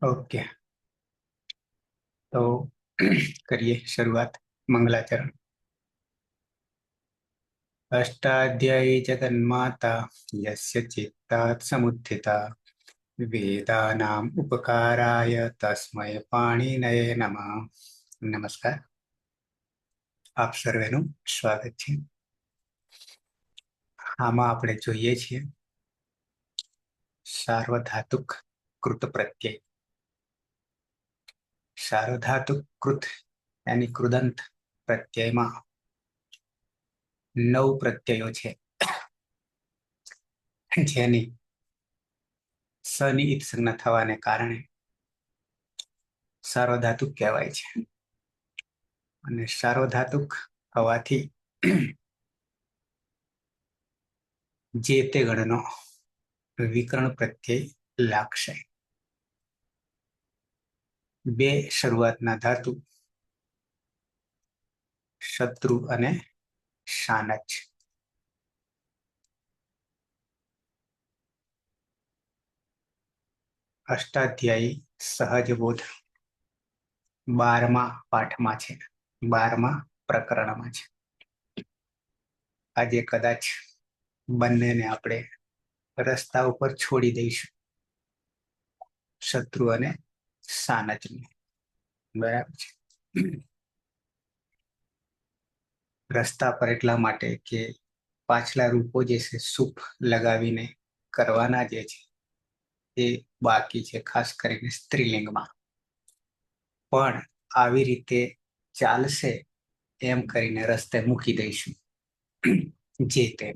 Okay. तो करिए शुरुआत। मंगलाचरण। अष्टाध्यायी जगन्माता यस्य चित्तात् समुत्थिता वेदानाम् उपकाराय तस्मै पाणिनये नमः। नमस्कार, આપ સર્વેનું સ્વાગત છે। આમાં આપણે જોઈએ છીએ સાર્વધાતુક કૃત પ્રત્યય। સાર્વધાતુક કૃત यानी કૃદંત પ્રત્યયમાં 9 પ્રત્યયો છે, જેની સની સંજ્ઞા થવાને કારણે સાર્વધાતુક કહેવાય છે। અને સાર્વધાતુક હોવાથી જે તે ગણનો વિકર્ણ પ્રત્યય લાગશે। બે શરૂઆતના ધાતુ શત્રુ અને શાનચ। અષ્ટાધ્યાયી સહજબોધ 12મા પાઠમાં છે, 12મા પ્રકરણમાં છે। આજે કદાચ બંનેને આપણે રસ્તા ઉપર છોડી દઈશું, શત્રુ અને શાનચને। બરાબર છે। રસ્તા પર એટલા માટે કે પાછલા રૂપો જે છે સૂપ લગાવીને કરવાના જે છે એ બાકી છે, ખાસ કરીને સ્ત્રીલિંગમાં। પણ આવી રીતે ચાલશે એમ કરીને રસ્તે મૂકી દઈશું જે તે।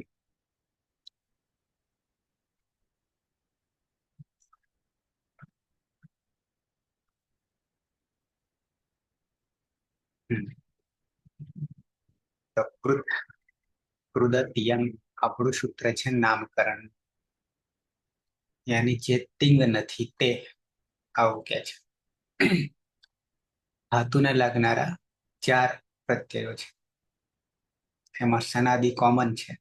તો કૃદતિયમ આપણું સૂત્ર છે નામકરણ, યાની જે તિંગ નથી તે આવું કે છે। ધાતુને લાગનારા 4 પ્રત્યયો છે, એમાં સનાદિ કોમન છે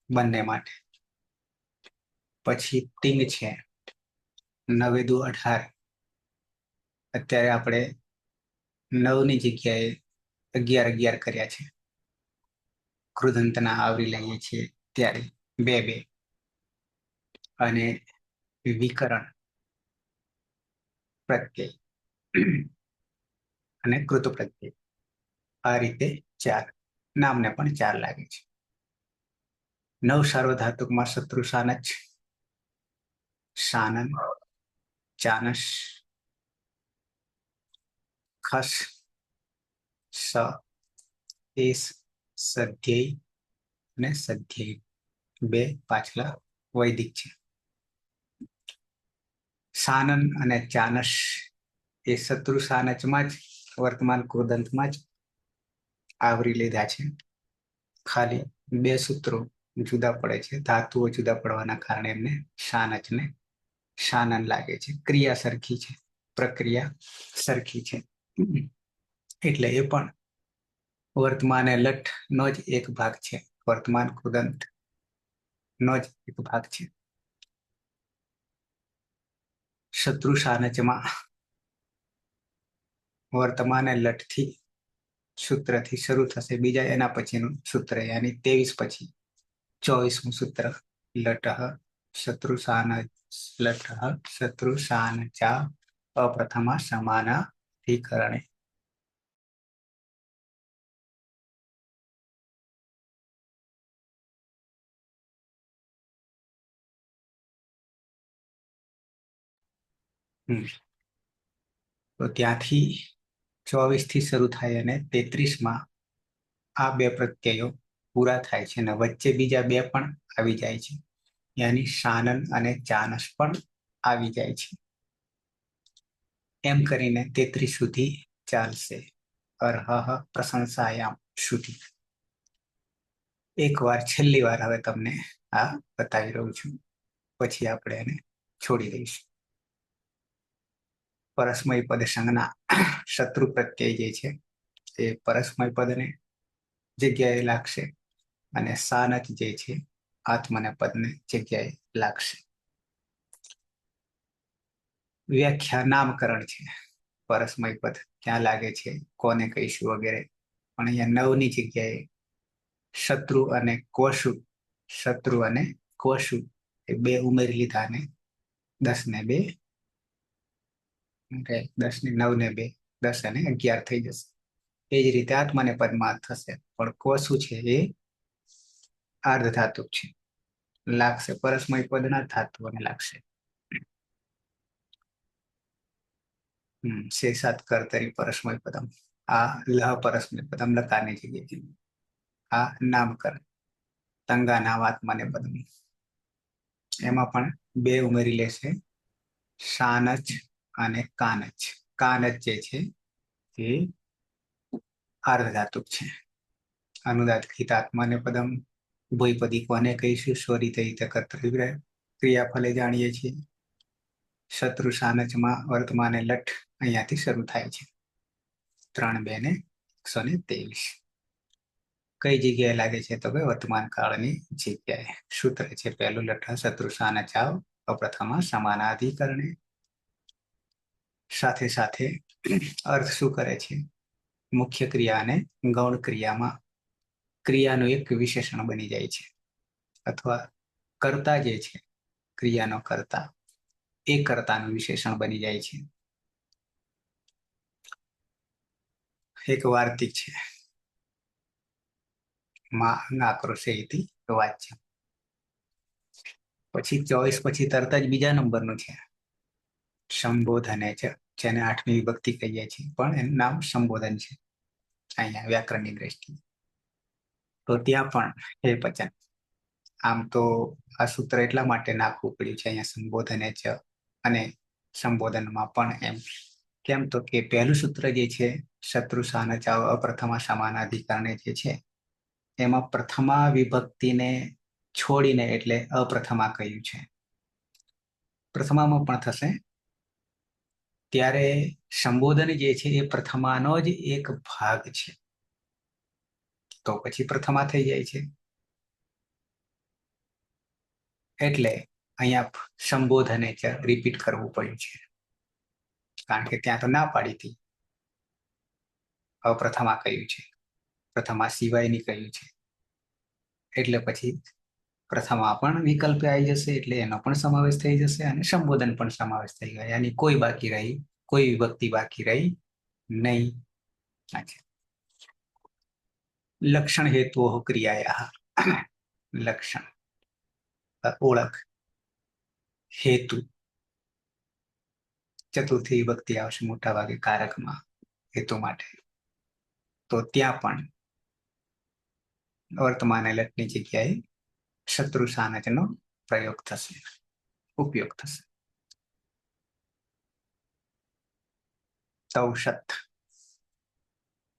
બંને માટે। પછી તિંગ છે, 9 દુ 18। અત્યારે આપણે 9 ની જગ્યાએ 11 કર્યા છે, કૃદંતના આવરી લઈએ છીએ ત્યારે 2 2। અને વિકરણ પ્રત્યય અને કૃત પ્રત્યય આ રીતે 4, નામને પણ 4 લાગે છે। 9 સાર્વધાતુકમાં શત્રુ શાનચ, શાનન, ચાનસ, ખસ, સ, એસ, સધ્યેય અને સધ્યેય 2 પાછલા વૈદિક છે। શાનન અને ચાનસ એ શત્રુ શાનચમાં જ વર્તમાન કૃદંતમાં જ આવરી લીધા છે। ખાલી 2 સૂત્રો જુદા પડે છે, ધાતુઓ જુદા પડવાના કારણે એમને શાનચને શાનન લાગે છે। ક્રિયા સરખી છે, પ્રક્રિયા સરખી છે, એટલે એ પણ વર્તમાન લઠ નો જ એક ભાગ છે, વર્તમાન કૃદંત નો જ એક ભાગ છે। શત્રુ શાનચમાં વર્તમાન લઠથી સૂત્રથી શરૂ થશે, બીજા એના પછીનું સૂત્ર યાની 23 પછી 24મું સૂત્ર લટઃ શત્રુ શાન લટઃ શત્રુ શાનચા અપ્રથમા સમાનાધિકરણે। તો ત્યાંથી 24 થી શરૂ થાય અને 33માં આ 2 પ્રત્યયો પૂરા થાય છે, અને વચ્ચે બીજા 2 પણ આવી જાય છે, યાની શાનન અને ચાનસ પણ આવી જાય છે। એમ કરીને 33 સુધી ચાલશે, અર્હઃ પ્રશંસાયામ સુધી। એક વાર છેલ્લી વાર હવે તમને આ બતાવી રહ્યું છું, પછી આપણે એને છોડી દઈશું। પરસ્મય પદ સંજ્ઞા શત્રુ પ્રત્યય જે છે એ પરસ્મય પદને જગ્યાએ લાગશે, અને શાનચ જે છે આત્મને પદને જગ્યાએ લાગશે। વ્યાખ્યા નામકરણ છે. પરસ્મય પદ ક્યાં લાગે છે, કોને કહીશું વગેરે. પણ અહીંયા 9 ની જગ્યાએ શત્રુ અને કોશુ, શત્રુ અને કોશુ એ 2 ઉમેરી લીધા અને 10 ને 2 10 ને 9 ને 2 10 અને 11 થઈ જશે. એ જ રીતે આત્માને પદમાં થશે, પણ કોશુ છે એ અર્ધધાતુક છે, લાગશે પરસ્મય પદના ધાતુઓને લાગશે. શેષાત કર્તરી પરસ્મય પદમ, આ લહ પરસ્મય પદમ લકારની જગ્યાએ, આ નામકરણ તંગાના આત્માને પદમ. એમાં પણ 2 ઉમેરી લેશે, શાનચ અને કાનચ. કાનચ જે છે એ અર્ધધાતુક છે. અનુદાત્ત આત્માને પદમ ઉભયપદી કોને કહીશું, સ્વરિત કર્તવ્ય ક્રિયાફલે જાણીએ છીએ. શત્રુ સાનચમાં વર્તમાને લઠ અહીંયાથી શરૂ થાય છે. 3 2 ને 123. કઈ જગ્યાએ લાગે છે, તો કે વર્તમાન કાળની જગ્યાએ. સૂત્ર છે પહેલું લઠ શત્રુ સાનચાવ અપ્રથમ સમાનાધિકરણે. સાથે સાથે અર્થ શું કરે છે, મુખ્ય ક્રિયા અને ગૌણ ક્રિયામાં ક્રિયાનું એક વિશેષણ બની જાય છે, અથવા કર્તા જે છે ક્રિયાનો કર્તા એ કર્તાનું વિશેષણ બની જાય છે. એક વાર્તિક છે, નાક્રોશે ઇતિ વાચ્ય. પછી 24 પછી તરત જ બીજા નંબરનું છે સંબોધને છે, જેને 8મી વિભક્તિ કહીએ છીએ, પણ એનું નામ સંબોધન છે અહીંયા વ્યાકરણની દ્રષ્ટિએ. તો ત્યાં પણ હે પચન. આમ તો આ સૂત્ર એટલા માટે નાખવું પડ્યું છે અહીંયા સંબોધને છે અને સંબોધનમાં પણ. એમ કેમ તો કે પહેલું સૂત્ર જે છે શત્રુ સાનચાવ અપ્રથમા સમાનાધિકરણે જે છે, એમાં પ્રથમા વિભક્તિને છોડીને એટલે અપ્રથમા કહ્યું છે. પ્રથમામાં પણ થશે, ત્યારે સંબોધન જે છે એ પ્રથમાનો જ એક ભાગ છે, તો પછી પ્રથમા થઈ જાય છે. એટલે અહીંયા સંબોધને રિપીટ કરવું પડ્યું છે, કારણ કે ત્યાં તો ના પાડી હતી, અપ્રથમા કહ્યું છે, પ્રથમા સિવાયની કહ્યું છે. એટલે પછી પ્રથમા પણ વિકલ્પે આવી જશે, એટલે એનો પણ સમાવેશ થઈ જશે અને સંબોધન પણ સમાવેશ થઈ ગયા, યાની કોઈ બાકી રહી, કોઈ વિભક્તિ બાકી રહી નહીં. લક્ષણ હેતુ ક્રિયાયા. લક્ષણ ઓળખ, હેતુ ચતુર્થી વિભક્તિ આવશે મોટા ભાગે કારકમાં હેતુ માટે. તો ત્યાં પણ વર્તમાન લટની જગ્યાએ શત્રુ સાનચનો પ્રયોગ થશે, ઉપયોગ થશે. તૌષત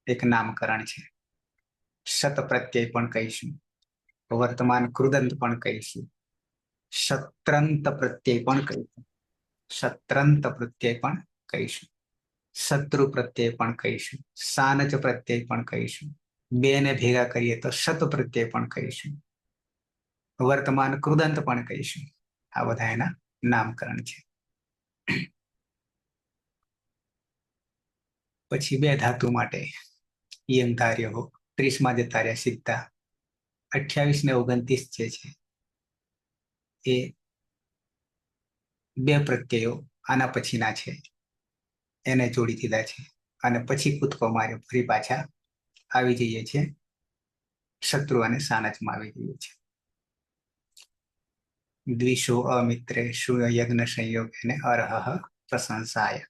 એક નામકરણ છે, શત પ્રત્યય પણ કહીશું, વર્તમાન કૃદંત પણ કહીશું, શત્રંત પ્રત્યય પણ કહીશું, શત્રંત પ્રત્યય પણ કહીશું, શત્રુ પ્રત્યય પણ કહીશું, સાનચ પ્રત્યય પણ કહીશું, 2 ને ભેગા કરીએ તો શત પ્રત્યય પણ કહીશું, વર્તમાન કૃદંત પણ કહીશું. આ બધા એના નામકરણ છે. પછી 2 ધાતુ માટે યમ ધાર્યો 30માં જતા રહ્યા સીધા. 28 ને 29 જે છે એ 2 પ્રત્યયો આના પછીના છે, એને જોડી દીધા છે અને પછી કૂદકો માર્યો, ફરી પાછા આવી જઈએ છે શત્રુ અને સાનચમાં આવી જઈએ છે. દ્વિષો અમિત્રે યજ્ઞ સંયોગ અને અરહ પ્રશંસાય.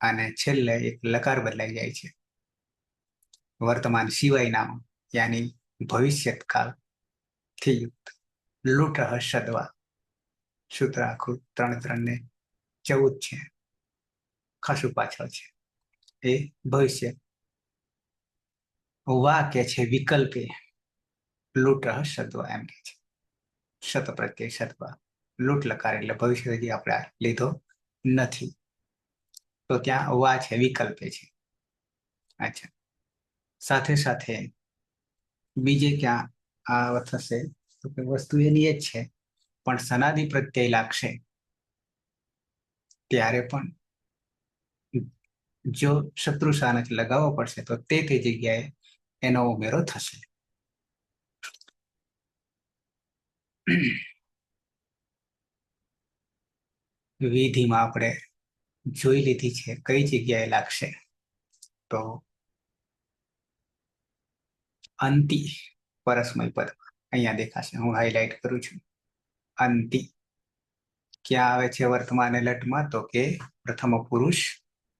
અને છેલ્લે એક લકાર બદલાઈ જાય છે, વર્તમાન સિવાય નામ યાની ભવિષ્યકાળ થી યુક્ત. લૂંટ સદવા, સૂત્ર આખું 3 3 ને 14 છે, ખાસું પાછળ છે, એ ભવિષ્ય. વા કે છે વિકલ્પે લૂંટ સદવા, એમ કે છે શત પ્રત્યય સદવા, લૂંટ લકાર એટલે ભવિષ્ય હજી આપણે લીધો નથી, તો ત્યાં વા છે વિકલ્પે છે. અચ્છા, સાથે સાથે બીજે ક્યાં આ થશે, તો કે વસ્તુ એની જ છે, પણ સનાદિ પ્રત્યય લાગશે ત્યારે પણ જો શત્રુ સાનચ લગાવવો પડશે તો તે જગ્યાએ એનો ઉમેરો થશે. વિધિમાં આપણે જોઈ લીધી છે કઈ જગ્યાએ લાગશે. તો અંતિ પરસ્મય પદ અહીંયા દેખાશે. હું હાઈલાઈટ કરું છું. અંતિ ક્યાં આવે છે વર્તમાન લટમાં? તો કે પ્રથમ પુરુષ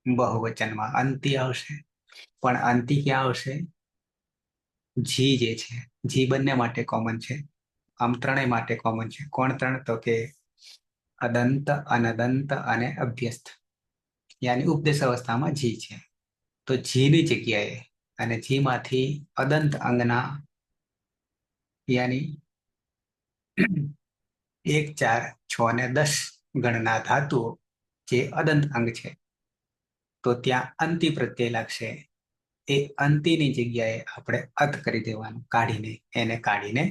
બહુવચનમાં અંતિ આવશે. પણ અંતિ ક્યાં આવશે? જી જે છે, જી બંને માટે કોમન છે. આમ ત્રણેય માટે કોમન છે. કોણ ત્રણ? તો કે અદંત, અનદંત અને અભ્યસ્ત. યાની ઉપદેશ અવસ્થામાં જી છે. તો જીની જગ્યાએ અને જી માંથી અદંત અંગના યાની 1, 4, 6 અને 10 ગણના ધાતુઓ જે અદંત અંગ છે, તો ત્યાં અંતિ પ્રત્યય લાગશે. એ અંતિની જગ્યાએ આપણે અત કરી દેવાનું, એને કાઢીને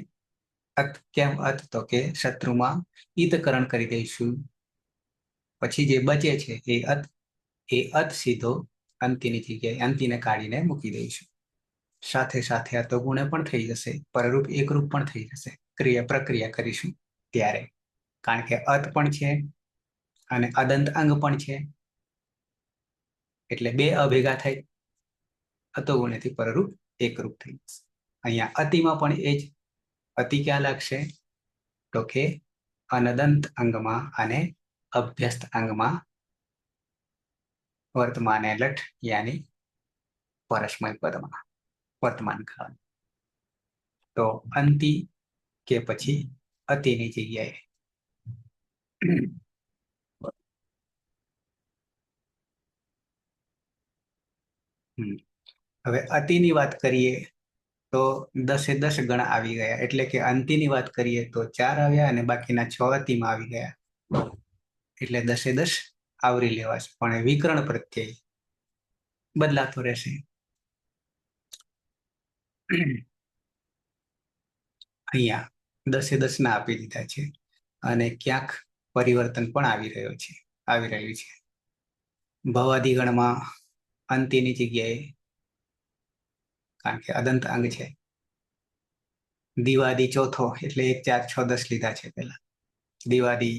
અત. કેમ અત? તો કે શત્રુમાં ઈતકરણ કરી દઈશું. પછી જે બચે છે એ અત સીધો અંતિની જગ્યાએ અંતિને કાઢીને મૂકી દઈશું. સાથે સાથે આ તો ગુણે પણ થઈ જશે, પરરૂપ એકરૂપ પણ થઈ જશે. પ્રક્રિયા કરીશું ત્યારે, કારણ કે અત પણ છે અને અદંત અંગ પણ છે, એટલે બે અભેગા થઈ અતો ગુણેથી પરરૂપ એકરૂપ થઈ જશે. અહીંયા અતિમાં પણ એ જ. અતિ ક્યાં લાગશે? તો કે અનદંત અંગમાં અને અભ્યસ્ત અંગમાં વર્તમાન લટ યાની પરસ્મય પદમાં વર્તમાન કાળ. તો અંતિ કે પછી અતિની જગ્યાએ હવે અતિની વાત કરીએ તો 10 એ 10 ગણા આવી ગયા. એટલે કે અંતિની વાત કરીએ તો 4 આવ્યા અને બાકીના 6 અતિમાં આવી ગયા. એટલે 10 એ 10 આવરી લેવાશે. પણ વિકરણ પ્રત્યય બદલાતો રહેશે. અહીંયા 10 એ 10 ના આપી દીધા છે અને ક્યાંક પરિવર્તન પણ આવી રહ્યું છે. ભવાદિગણમાં અંતિની જગ્યાએ, કારણ કે અદંત અંગ છે, દિવાદી ચોથો એટલે 1, 4, 6, 10 લીધા છે પેલા. દિવાદી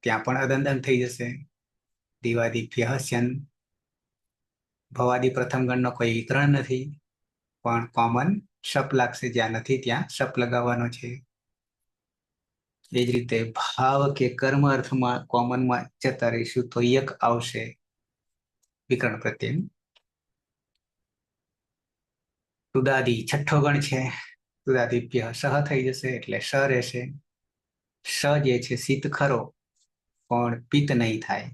ત્યાં પણ અદંત અંગ થઈ જશે. દિવાદી પ્યહસ્યન. ભવાદી પ્રથમ ગણનો કોઈ વિકરણ નથી, પણ કોમન શપ લાગશે. જ્યાં નથી ત્યાં શપ લગાવવાનો છે. એ જ રીતે ભાવ કે કર્મ અર્થમાં કોમનમાં જતા રહીશું તો યક આવશે વિકરણ પ્રત્યય. તુદાદી છઠ્ઠો ગણ છે. તુદાદી સહ થઈ જશે એટલે સ રહેશે. સ જે છે શીત ખરો, પણ પિત્ત નહીં થાય.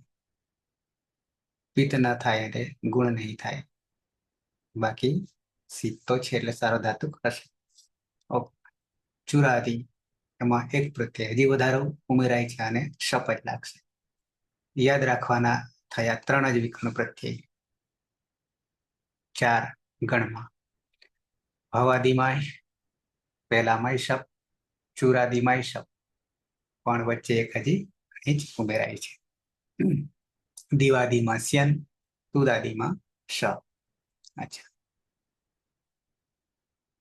પિત્ત ન થાય એટલે ગુણ નહીં થાય. બાકી શીત તો છે એટલે સારો ધાતુ હશે. ચુરાદી એમાં એક પ્રત્યય હજી વધારો ઉમેરાય છે અને શપથ લાગશે. યાદ રાખવાના થયા 3 જ વિકરણ પ્રત્યય 4 ગણમાં. ભવાદીમાં પહેલામાં શપ, ચુરાદીમાં શપ, પણ વચ્ચે એક હજી અહીં જ ઉમેરાય છે. દિવાદીમાં સ્યન, તુદાદીમાં શ. અચ્છા,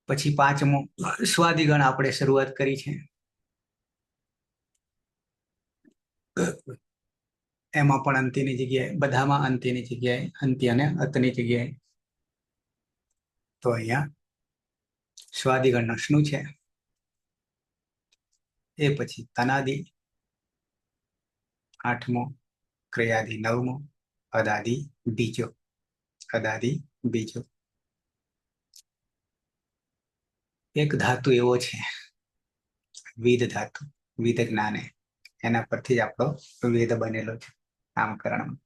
પછી 5મો સ્વાદિગણ આપણે શરૂઆત કરી છે. એમાં પણ અંતિની જગ્યાએ, બધામાં અંતિની જગ્યાએ અંતિ અને અતની જગ્યાએ. તો અહીંયા સ્વાદિગણનો શું છે? એ પછી તનાદી 8મો, ક્રિયાદી 9મો, અદાદી બીજો. અદાદી બીજો. એક ધાતુ એવો છે વિદ ધાતુ, વિદ જ્ઞાને, એના પરથી જ આપણો વેદ બનેલો છે નામકરણમાં.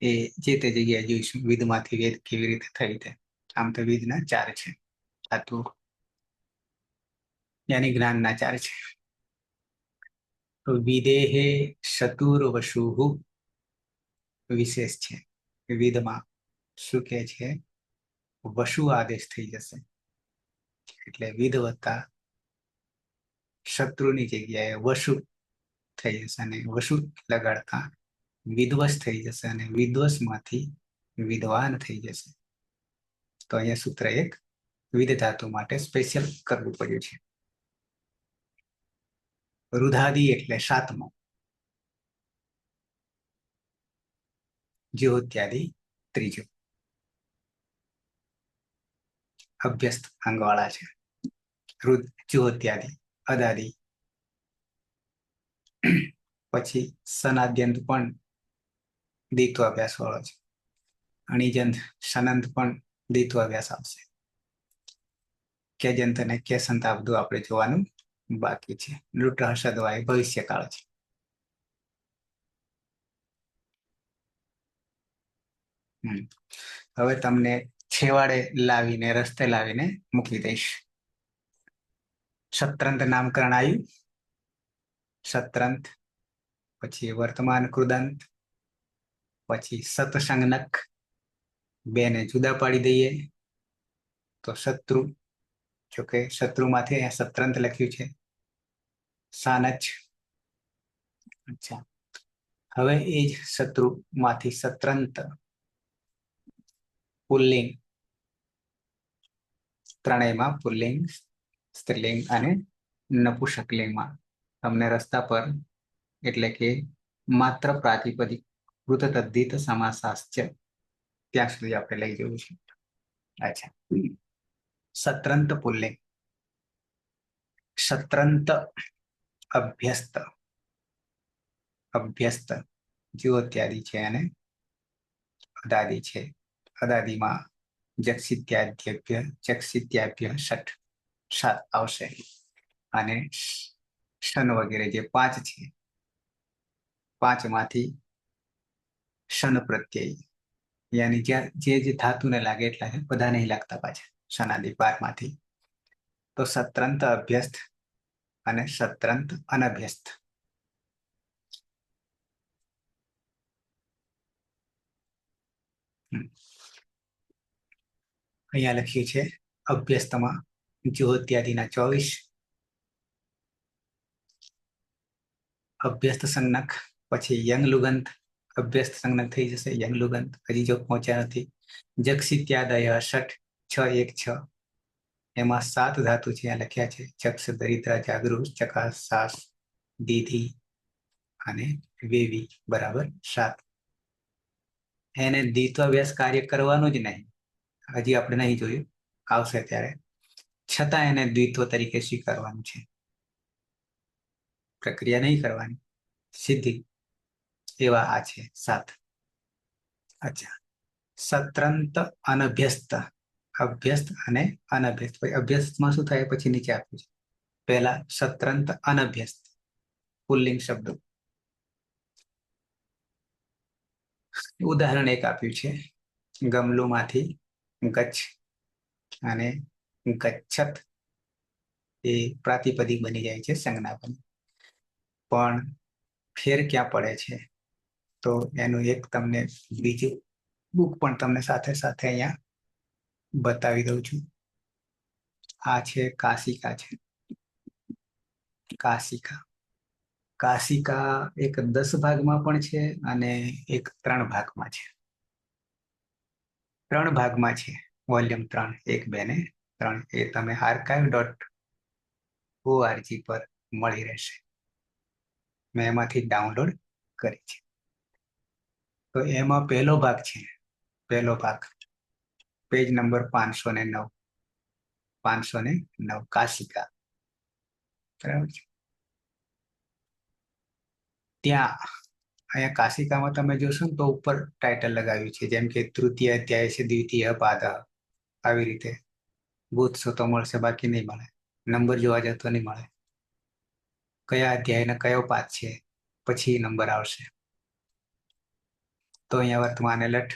એ જે તે જગ્યાએ જોઈશું વિદમાંથી વેદ કેવી રીતે થઈ છે. આમ તો વિદના 4 છે ધાતુ, યાની જ્ઞાનના 4 છે. તો વિદેહે શતુર વસુહુ વિશેષ છે. વિદમાં શું કે છે? વસુ આદેશ થઈ જશે. એટલે વિદ વત્તા શત્રુની જગ્યાએ વસુ થઈ જશે અને વસુ લગાડતા વિધવસ થઈ જશે અને વિધવસમાંથી વિદ્વાન થઈ જશે. તો અહીંયા સૂત્ર એક વિધ ધાતુ માટે સ્પેશિયલ કરવું પડ્યું છે. રુધાદી એટલે સાતમો. જ્યોત્યાદિ ત્રીજો. અભ્યસ્ત અંગવાળા છે. રુદ જ્યોત્યાદિ અદાદિ. પછી સનાદ્યંત પણ દ્વિત્વ અભ્યાસ વાળો છે. અણિજંત સનંત પણ દ્વિત્વ અભ્યાસ આવશે. કેજંત અને કેસંત આ બધું આપણે જોવાનું બાકી છે. લૂંટ હર્ષદવા એ ભવિષ્યકાળ છે. હવે તમને છેવાડે લાવીને રસ્તે લાવીને મૂકી દઈશ. સત્રંત નામકરણ આવ્યું. સત્રંત પછી વર્તમાન કૃદંત પછી સતસંગનક બે ને જુદા પાડી દઈએ તો શત્રુ. જોકે શત્રુમાંથી અહીંયા સત્રંત લખ્યું છે. સાનચ. અચ્છા, હવે એ જ શત્રુમાંથી સત્રંત પુલ્લિંગ. ત્રણેયમાં પુલ્લિંગ, સ્ત્રીલિંગ અને નપુંસકલિંગમાં તમને રસ્તા પર એટલે કે માત્ર પ્રાતિપદિક કૃત તદ્ધિત સમાસાશ્ચ ત્યાં સુધી આપણે લઈ જવું છે. અચ્છા, સત્રંત પુલ્લિંગ. સત્રંત અભ્યસ્ત. અભ્યસ્ત જ્યોત્યાદિ છે અને અદાદિ છે. અદાદિમાં જક્ષિત્યાદ્યભ્ય જક્ષિત્યાભ્ય ષઠ સાત આવશે અને શન વગેરે જે પાંચ છે, પાંચમાંથી શન પ્રત્યય યાની જે ધાતુને લાગે એટલા છે, બધા નહીં લાગતા પાછા શનાદિ 12માંથી. તો સત્રંત અભ્યસ્ત અને સત્રંત અનભ્યસ્ત. અહીંયા લખ્યું છે અભ્યસ્તમાં જ્યોત્યાદિના 24. અભ્યસ્ત સંજ્ઞક પછી યંગ લુગંત. અભ્યસ્ત સંજ્ઞક થઈ જશે યંગ લુગંત. હજી જો પહોંચ્યા નથી. જક્ષિત્યાદય ષઠ 6 1 6. એમાં 7 ધાતુ છે લખ્યા છે. ચક્ષ દરિદ્રા જાગૃત ચકાસ સાસ દીધી અને વેવી બરાબર 7. એને દ્વિત્વ અભ્યાસ કાર્ય કરવાનું જ નહીં. હજી આપણે નહીં જોયું, આવશે ત્યારે. છતાં એને દ્વિત્વ તરીકે સ્વીકારવાનું છે. પ્રક્રિયા નહીં કરવાની, સીધી. એવા આ છે 7. અચ્છા, સત્રંત અનભ્યસ્ત. અભ્યસ્ત અને અનભ્યસ્ત. અભ્યસ્તમાં શું થાય પછી નીચે આપ્યું છે. પહેલા સત્રંત અનભ્યસ્ત પુલ્લિંગ શબ્દો. ઉદાહરણ એક આપ્યું છે. ગમલુમાંથી ગચ્છ અને ગચ્છત એ પ્રાતિપદિક બની જાય છે, સંજ્ઞા બની. પણ ફેર ક્યાં પડે છે તો એનું એક તમને બીજું બુક પણ તમને સાથે સાથે અહીંયા બતાવી દઉં છું. આ છે કાશિકા છે. કાશિકા. કાશિકા એક 10 ભાગમાં પણ છે અને એક 3 ભાગમાં છે. 3 ભાગમાં છે. વોલ્યુમ 3 1 2 ને 3. એ તમે archive.org પર મળી રહેશે. મેં એમાંથી ડાઉનલોડ કરી છે. તો એમાં પહેલો ભાગ છે. પહેલો ભાગ પેજ નંબર 509. 509 કાશિકા. બરાબર છે. ત્યાં અહીંયા કાશિકામાં તમે જોશો ને તો ઉપર ટાઇટલ લગાવ્યું છે, જેમ કે તૃતીય અધ્યાય છે દ્વિતીય પાદ. આવી રીતે ગોતશો તો મળશે, બાકી નહીં મળે. નંબર જોવા જતો નહીં મળે. કયા અધ્યાય ને કયો પાદ છે પછી નંબર આવશે. તો અહીંયા વર્તમાન એલર્ટ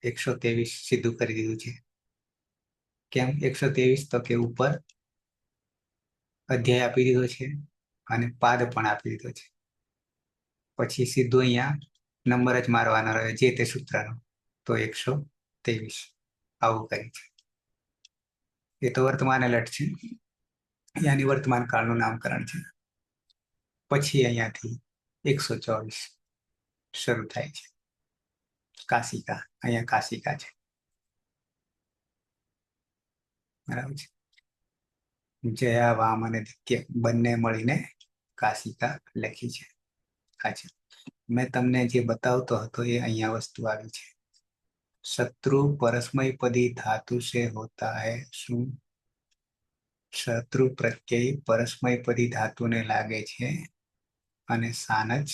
123 સીધું કરી દીધું છે. કેમ 123? તો કે ઉપર અધ્યાય આપી દીધો છે અને પાદ પણ આપી દીધો છે. પછી સીધું અહીંયા નંબર જ મારવાનો રહે જે તે સૂત્રનો. તો 123 આવું કરી છે. એ તો વર્તમાન એલર્ટ છે. અહીંયાની વર્તમાન કાળનું નામકરણ છે. પછી અહીંયાથી 124 શરૂ થાય છે. કાશિકા, અહીંયા કાશિકા છે, બરાબર છે. જયા, વામ અને દિત્ય બંને મળીને કાશિકા લખી છે. અચ્છા, મેં તમને જે બતાવતો હતો એ અહીંયા વસ્તુ આવી છે. શત્રુ પરસ્મયપદી ધાતુ સે હોતા હૈ. શું? શત્રુ પ્રત્યય પરસ્મયપદી ધાતુને લાગે છે અને સાન જ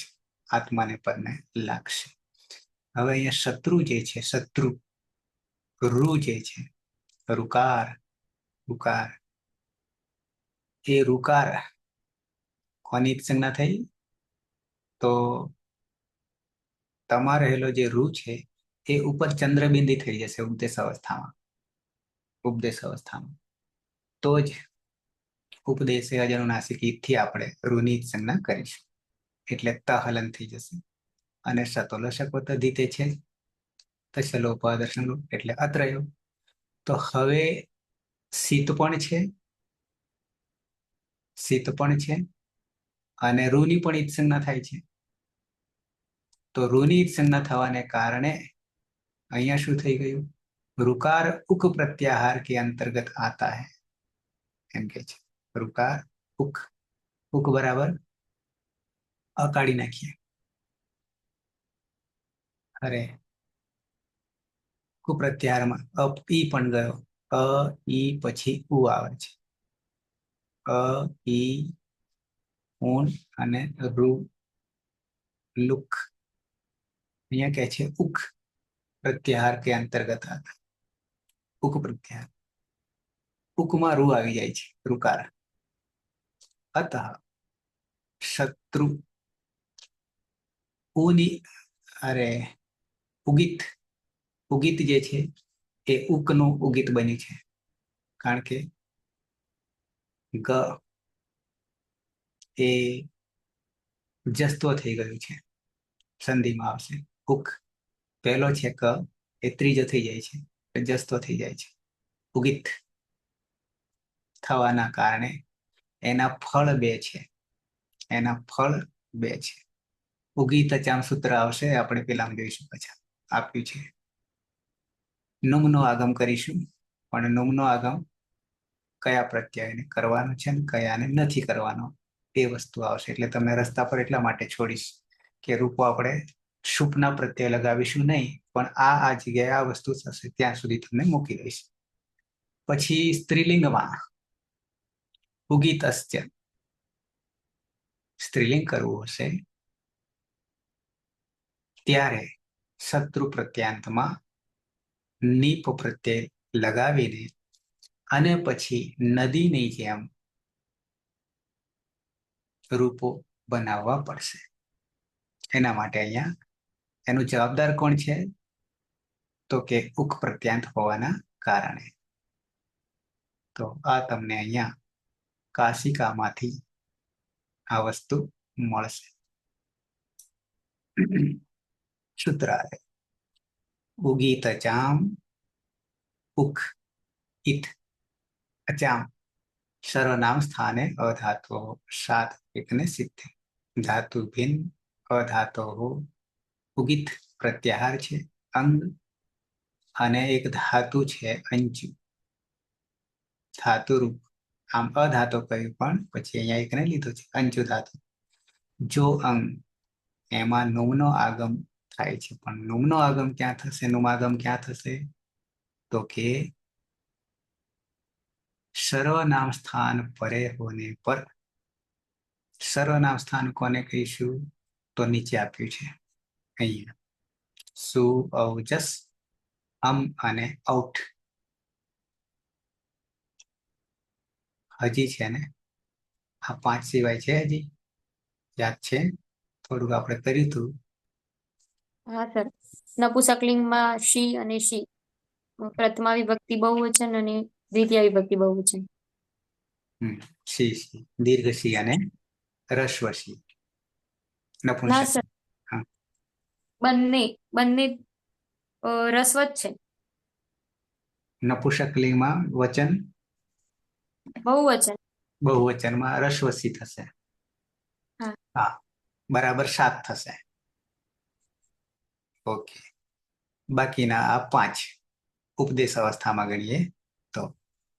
આત્માને પદને લાગશે. હવે અહીંયા શત્રુ જે છે, શત્રુ રૂ જે છે, રુકાર, રુકાર, એ રુકાર કોની સંજ્ઞા થઈ? તો તમારે રહેલો જે રૂ છે એ ઉપર ચંદ્રબિંદી થઈ જશે ઉપદેશ અવસ્થામાં. ઉપદેશ અવસ્થામાં તો જ ઉપદેશે અજનુનાસિક થી આપણે રૂની સંજ્ઞા કરીશું, એટલે ત હલન થઈ જશે. અને સતોલ શકોત અધિતે છે, તસલોપાદર્શન એટલે અત્રયો. તો હવે શીત પણ છે, શીત પણ છે અને રૂની પણ ઈજ સંજ્ઞા થાય છે. તો રૂની ઈજ સંજ્ઞા થવાને કારણે અહીંયા શું થઈ ગયું? રુકાર ઉક પ્રત્યાહાર કે અંતર્ગત આતા હૈ, એમ કે છે. રુકાર ઉક, ઉક બરાબર કાઢી નાખીએ. અરે કુ પ્રત્યાહારમાં ઈ પણ ગયો. ઈ પછી ઉ આવે છે. ઈ ઊન અને રૂ લુક. અહીંયા કે છે ઉક પ્રત્યાહાર કે અંતર્ગત આતા. ઉક પ્રત્યાહાર, ઉકમાં રૂ આવી જાય છે, રુકાર. અતઃ શત્રુ ઉની, અરે ઉગિત, ઉગિત જે છે એ ઉકનું ઉગિત બન્યું છે, કારણ કે ગ એ જસ્તો થઈ ગયું છે, સંધિમાં આવશે. ઉક પહેલો છે ક, એ ત્રીજો થઈ જાય છે, જસ્તો થઈ જાય છે. ઉગિત થવાના કારણે એના ફળ બે છે, એના ફળ બે છે. ઉગીત ચામ સૂત્ર આવશે, આપણે પેલા જોઈશું, પછી આપ્યું છે. નુમનો આગમ કરીશું, પણ નુમનો આગમ કયા પ્રત્યયને કરવાનો છે ને કયાને નથી કરવાનો એ વસ્તુ આવશે. એટલે તમે રસ્તા પર એટલા માટે છોડીશ કે રૂપો આપણે શુભના પ્રત્યય લગાવીશું નહીં, પણ આ જગ્યાએ આ વસ્તુ થશે ત્યાં સુધી તમને મૂકી દઈશ. પછી સ્ત્રીલિંગમાં ઉગીતસ્ય સ્ત્રીલિંગ કરવું હશે ત્યારે શત્રુ પ્રત્યાંતમાં નીપ પ્રત્યય લગાવીને અને પછી નદીની જેમ રૂપો બનાવવા પડશે. એના માટે અહીંયા એનું જવાબદાર કોણ છે? તો કે ઉક પ્રત્યાંત હોવાના કારણે. તો આ તમને અહીંયા કાશિકામાંથી આ વસ્તુ મળશે. સૂત્ર આવે ઉગીત ચામ ઉક ઇત અચામ સર્વનામ સ્થાને અધાતો સાત એકને સિદ્ધે. ધાતુ ભિન્ન અધાતો ઉગિત પ્રત્યાહાર છે, અંગ, અને એક ધાતુ છે અંચુ, ધાતુ રૂપ. આમ અધાતો કહ્યું પણ પછી અહીંયા એકને લીધું છે, અંચુ ધાતુ. જો અંગ એમાં નુમનો આગમ થાય છે, પણ નુમનો આગમ ક્યાં થશે? નુમાગમ ક્યાં થશે? તો કે સર્વનામ સ્થાન પરે હોને પર. સર્વનામ સ્થાન કોને કહીશું? તો નીચે આપ્યું છે અહીંયા સુ, ઔજસ, અમ અને ઔઠ. હજી છે ને આ પાંચ સિવાય છે, હજી યાદ છે? થોડુંક આપણે કર્યું હતું. હા સર, નપુંસકલિંગમાં શી અને શી, પ્રથમા વિભક્તિ બહુવચન અને દ્વિતીય વિભક્તિ બહુવચન. શી, શી, દીર્ઘ શી અને રસ્વ શી. ના નપુંસક. સર, હા, બંને બંને રસવત છે. નપુંસકલિંગમાં વચન બહુવચન. બહુવચનમાં રસ્વ શી થશે. હા. હા, બરાબર 7 થશે. ઓકે. બાકીના આ 5 ઉપદેશ અવસ્થામાં ગણીએ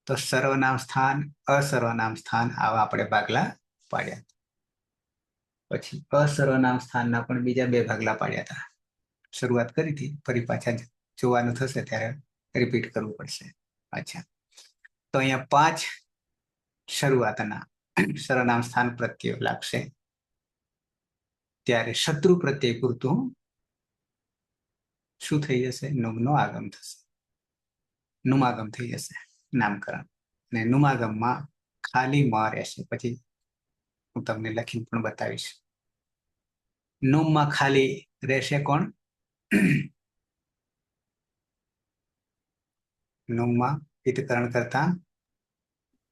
તો સર્વનામ સ્થાન, અસર્વનામ સ્થાન આવા આપણે ભાગલા પાડ્યા. પછી અસર્વનામ સ્થાનના પણ બીજા 2 ભાગલા પાડ્યા હતા. શરૂઆત કરી હતી, ફરી પાછા જોવાનું થશે ત્યારે રિપીટ કરવું પડશે. અચ્છા, તો અહીંયા 5 શરૂઆતના સર્વનામ સ્થાન પ્રત્યય લાગશે ત્યારે શત્રુ પ્રત્યય પૂરતું શું થઈ જશે? નુમનો આગમ થશે. નુમાગમ થઈ જશે, નામકરણ. અને નુમાગમમાં ખાલી મ રહેશે. પછી હું તમને લખીને પણ બતાવીશ. નુમમાં ખાલી રહેશે કોણ? નુમમાં પિતકરણ કરતા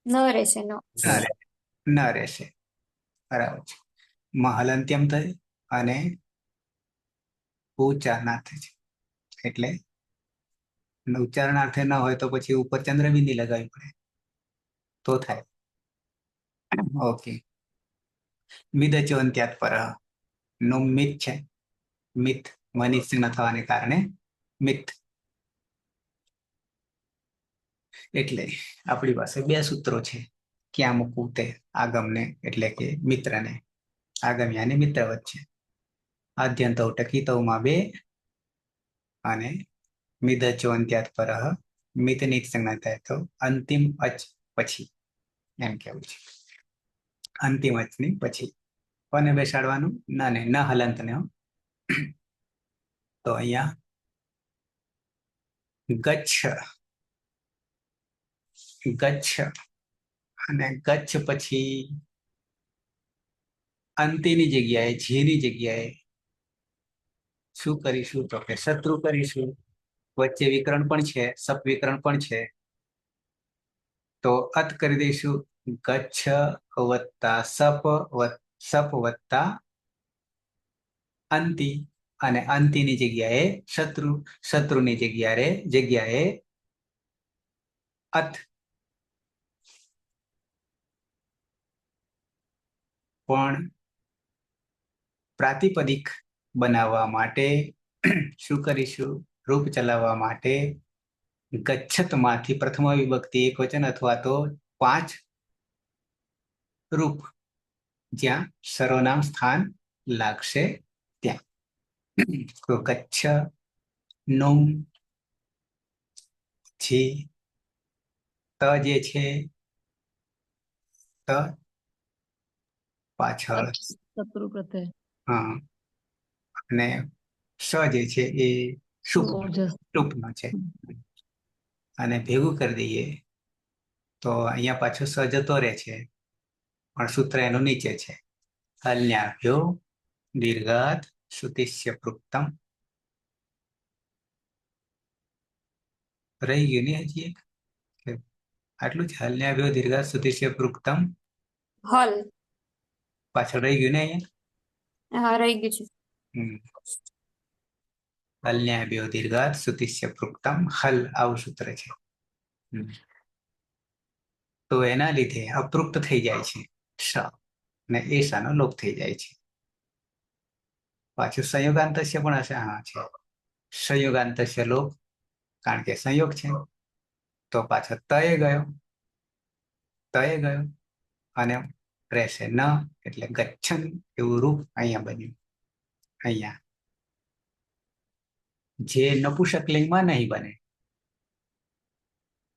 ન રહેશે ન. ન રહેશે. બરાબર છે. હલંત્યમ થાય અને ઉચ્ચારણાર્થ છે. એટલે ઉચ્ચારણાર્થે ન હોય તો પછી ઉપર ચંદ્રબિંદી લગાવવી પડે તો થાય. ઓકે. મિદચવંત્યાત પર નું મિત છે. મિત મનિત ન થવાને કારણે મિત. એટલે આપણી પાસે 2 સૂત્રો છે. ક્યાં મૂકવું તે આગમને એટલે કે મિત્રને. આગમ્યા અને મિત્ર વચ્ચે. આદ્યંતો ટકીતોમાં 2 અને મિદચવંત્યાત પર મિતનિત સંજ્ઞા થાય તો અંતિમ અચ પછી એમ કેવું છે. અંતિમ અચની પછી કોને બેસાડવાનું? ન ને ન હલંતને. તો અહીંયા ગચ્છ ગચ્છ અને ગચ્છ પછી અંતિની જગ્યાએ જેની જગ્યાએ શું કરીશું? તો કે શત્રુ કરીશું. વચ્ચે વિકરણ પણ છે, સપ વિકરણ પણ છે. તો અત કરી દઈશું. ગચ્છ વત્તા સપ વત્તા અંતિ. અને અંતિની જગ્યાએ શત્રુ, શત્રુની જગ્યાએ અત. પણ પ્રાતિપદિક બનાવવા માટે શું કરીશું? રૂપ ચલાવવા માટે ગચ્છતમાંથી પ્રથમ વિભક્તિ એકવચન અથવા તો 5 રૂપ જ્યાં સર્વનામ સ્થાન લાગશે ત્યાં. તો ગચ્છ, નુમ, પછી ત જે છે ત પાછળ શત્રુ પ્રત્યય. હા, અને સ જે છે એ ટૂંકનો છે. અને ભેગું કરી દઈએ તો અહીંયા પાછો સ જતો રહે છે, પણ સૂત્ર એનું નીચે છે. હલ્યાભ્યો દીર્ઘાત શ્રુતિસ્ય પૃક્તમ. રહી ગયું ને હજી એક? આટલું જ. હલ્યાભ્યો દીર્ઘાત શ્રુતિસ્ય પૃક્તમ. હલ. પાછળ રહી ગયું ને અહીંયા? હા, રહી ગયું છે. હલ્યાભ્યો દીર્ઘાત શ્રુતિસ્ય પૃક્તમ હલ, આવું સૂત્ર છે. તો એના લીધે અપૃક્ત થઈ જાય છે શ, અને એ શાનો લોપ થઈ જાય છે. પાછું સંયોગાંતસ્ય પણ હશે. હા છે, સંયોગાંતસ્ય લોપ, કારણ કે સંયોગ છે. તો પાછો તય ગયો અને રહેશે ન, એટલે ગચ્છન એવું રૂપ અહીંયા બન્યું. અહીંયા જે નપુંસકલિંગમાં નહીં બને.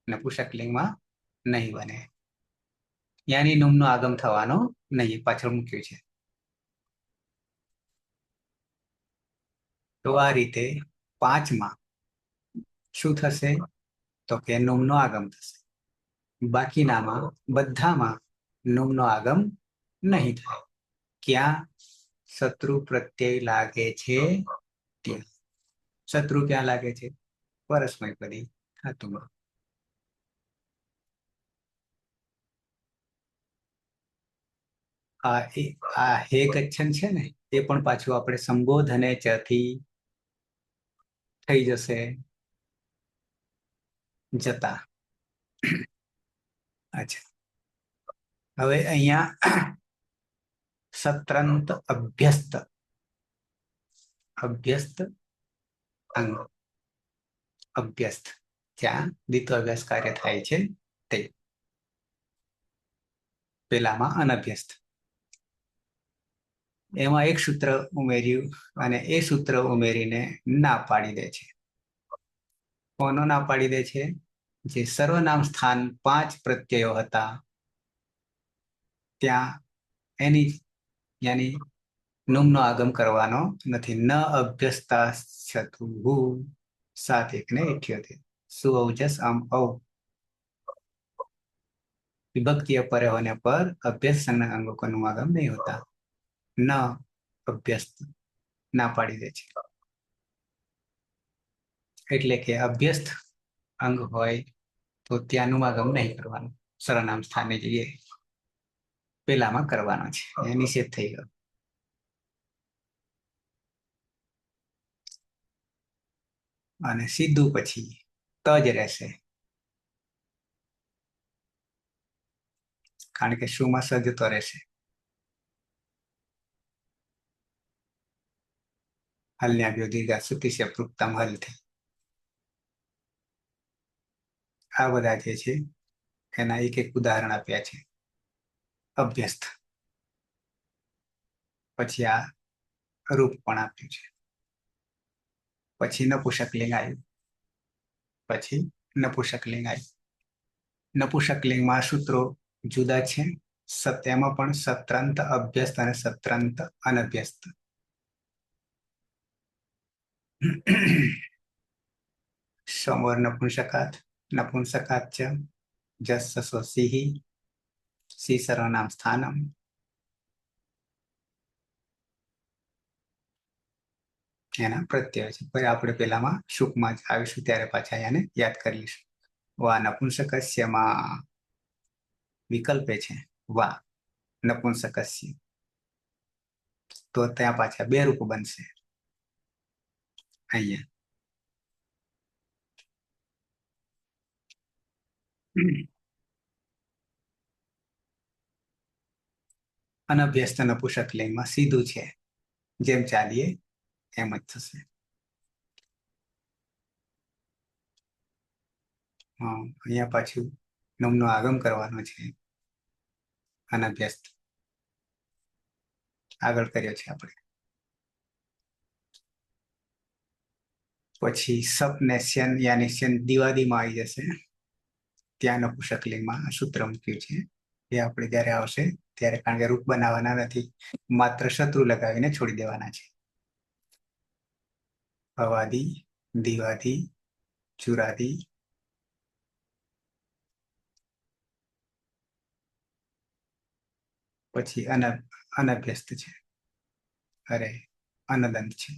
નપુંસકલિંગમાં નહીં બને. યાની નુમનો આગમ થવાનો નહીં, પાછળ મૂક્યું છે. તો આ રીતે 5માં શું થશે? તો કે નુમનો આગમ થશે. બાકીનામાં બધામાં નુમનો આગમ નહીં થાય. ક્યાં? શત્રુ પ્રત્યય લાગે છે ત્યાં. શત્રુ ક્યાં લાગે છે? પરસ્મૈપદી ધાતુમાં. આ હે ગચ્છન છે ને, એ પણ પાછું આપણે સંબોધને ચથી થઈ જશે જતા. અચ્છા, હવે અહીંયા સત્રંત અભ્યસ્ત અંગ અભ્યસ્ત, જ્યાં દ્વિત્વ અભ્યાસ કાર્ય થાય છે તે. પેલામાં અનભ્યસ્ત. એમાં એક સૂત્ર ઉમેર્યું અને એ સૂત્ર ઉમેરીને ના પાડી દે છે. કોનો ના પાડી દે છે? જે સર્વનામ સ્થાન 5 પ્રત્યયો હતા ત્યાં એની યાની નુમનો આગમ કરવાનો નથી. ન અભ્યસ્તા શત્રુ 7 1 ને 78. સુઅવજસ આમ ઔ विभक्ति अपरे होने पर अभ्यस्त संज्ञक अंगों का अनुवागम नहीं होता. न अभ्यस्त ना पाड़ी दे છે. એટલે કે અભ્યસ્ત અંગ હોય તો ત્યાં અનુવાગમ નહીં કરવાનું. સર્વનામ સ્થાને જઈએ પેલામાં કરવાનો છે. એ નિષેધ થઈ ગયો. અને સીધું પછી ત જ રહેશે, કારણ કે શું માં સજતો રહેશે. હલ્યાભ્યો દીર્ઘા સુતિસ્ય પૃક્તમ હલથી. આ બધા જે છે એના એક એક ઉદાહરણ આપ્યા છે. અભ્યસ્ત પછી આ રૂપ પણ આપ્યું છે. પછી નપુંસકલિંગ આવ્યું. પછી નપુંસકલિંગ આવ્યું. નપુંસકલિંગમાં સૂત્રો જુદા છે. સત્યમાં પણ સત્રાંત અભ્યસ્ત અને સત્રાંત અનભ્યસ્ત. સમોર નપુંસકાત ચ જસ સસો સિંહ સી સર્વનામ સ્થાનમ. એના પ્રત્યય છે. પછી આપણે પેલામાં શુકમાં જ આવીશું ત્યારે પાછા એને યાદ કરી લઈશું. વા નપુંસકસ્યમાં વિકલ્પે છે વા નપુંસકસ્ય, તો ત્યાં પાછા બે રૂપ બનશે. અહીંયા અનભ્યસ્ત નપુંસકલિંગમાં સીધું છે, જેમ ચાલીએ એમ જ થશે. અહીંયા પાછું નમનો આગમ કરવાનો છે. અનભ્યસ્ત આગળ કર્યો છે આપણે. પછી સપ ને શ્યન યાની શ્યન દિવાદીમાં આવી જશે. ત્યાં નપુંસકલિંગમાં સૂત્ર મૂક્યું છે. એ આપણે જયારે આવશે ત્યારે, કારણ કે રૂપ બનાવવાના નથી, માત્ર શત્રુ લગાવીને છોડી દેવાના છે. અવાદી, દિવાદી, ચુરાદી, પછી અનભ્યસ્ત છે. અરે અનદંત છે.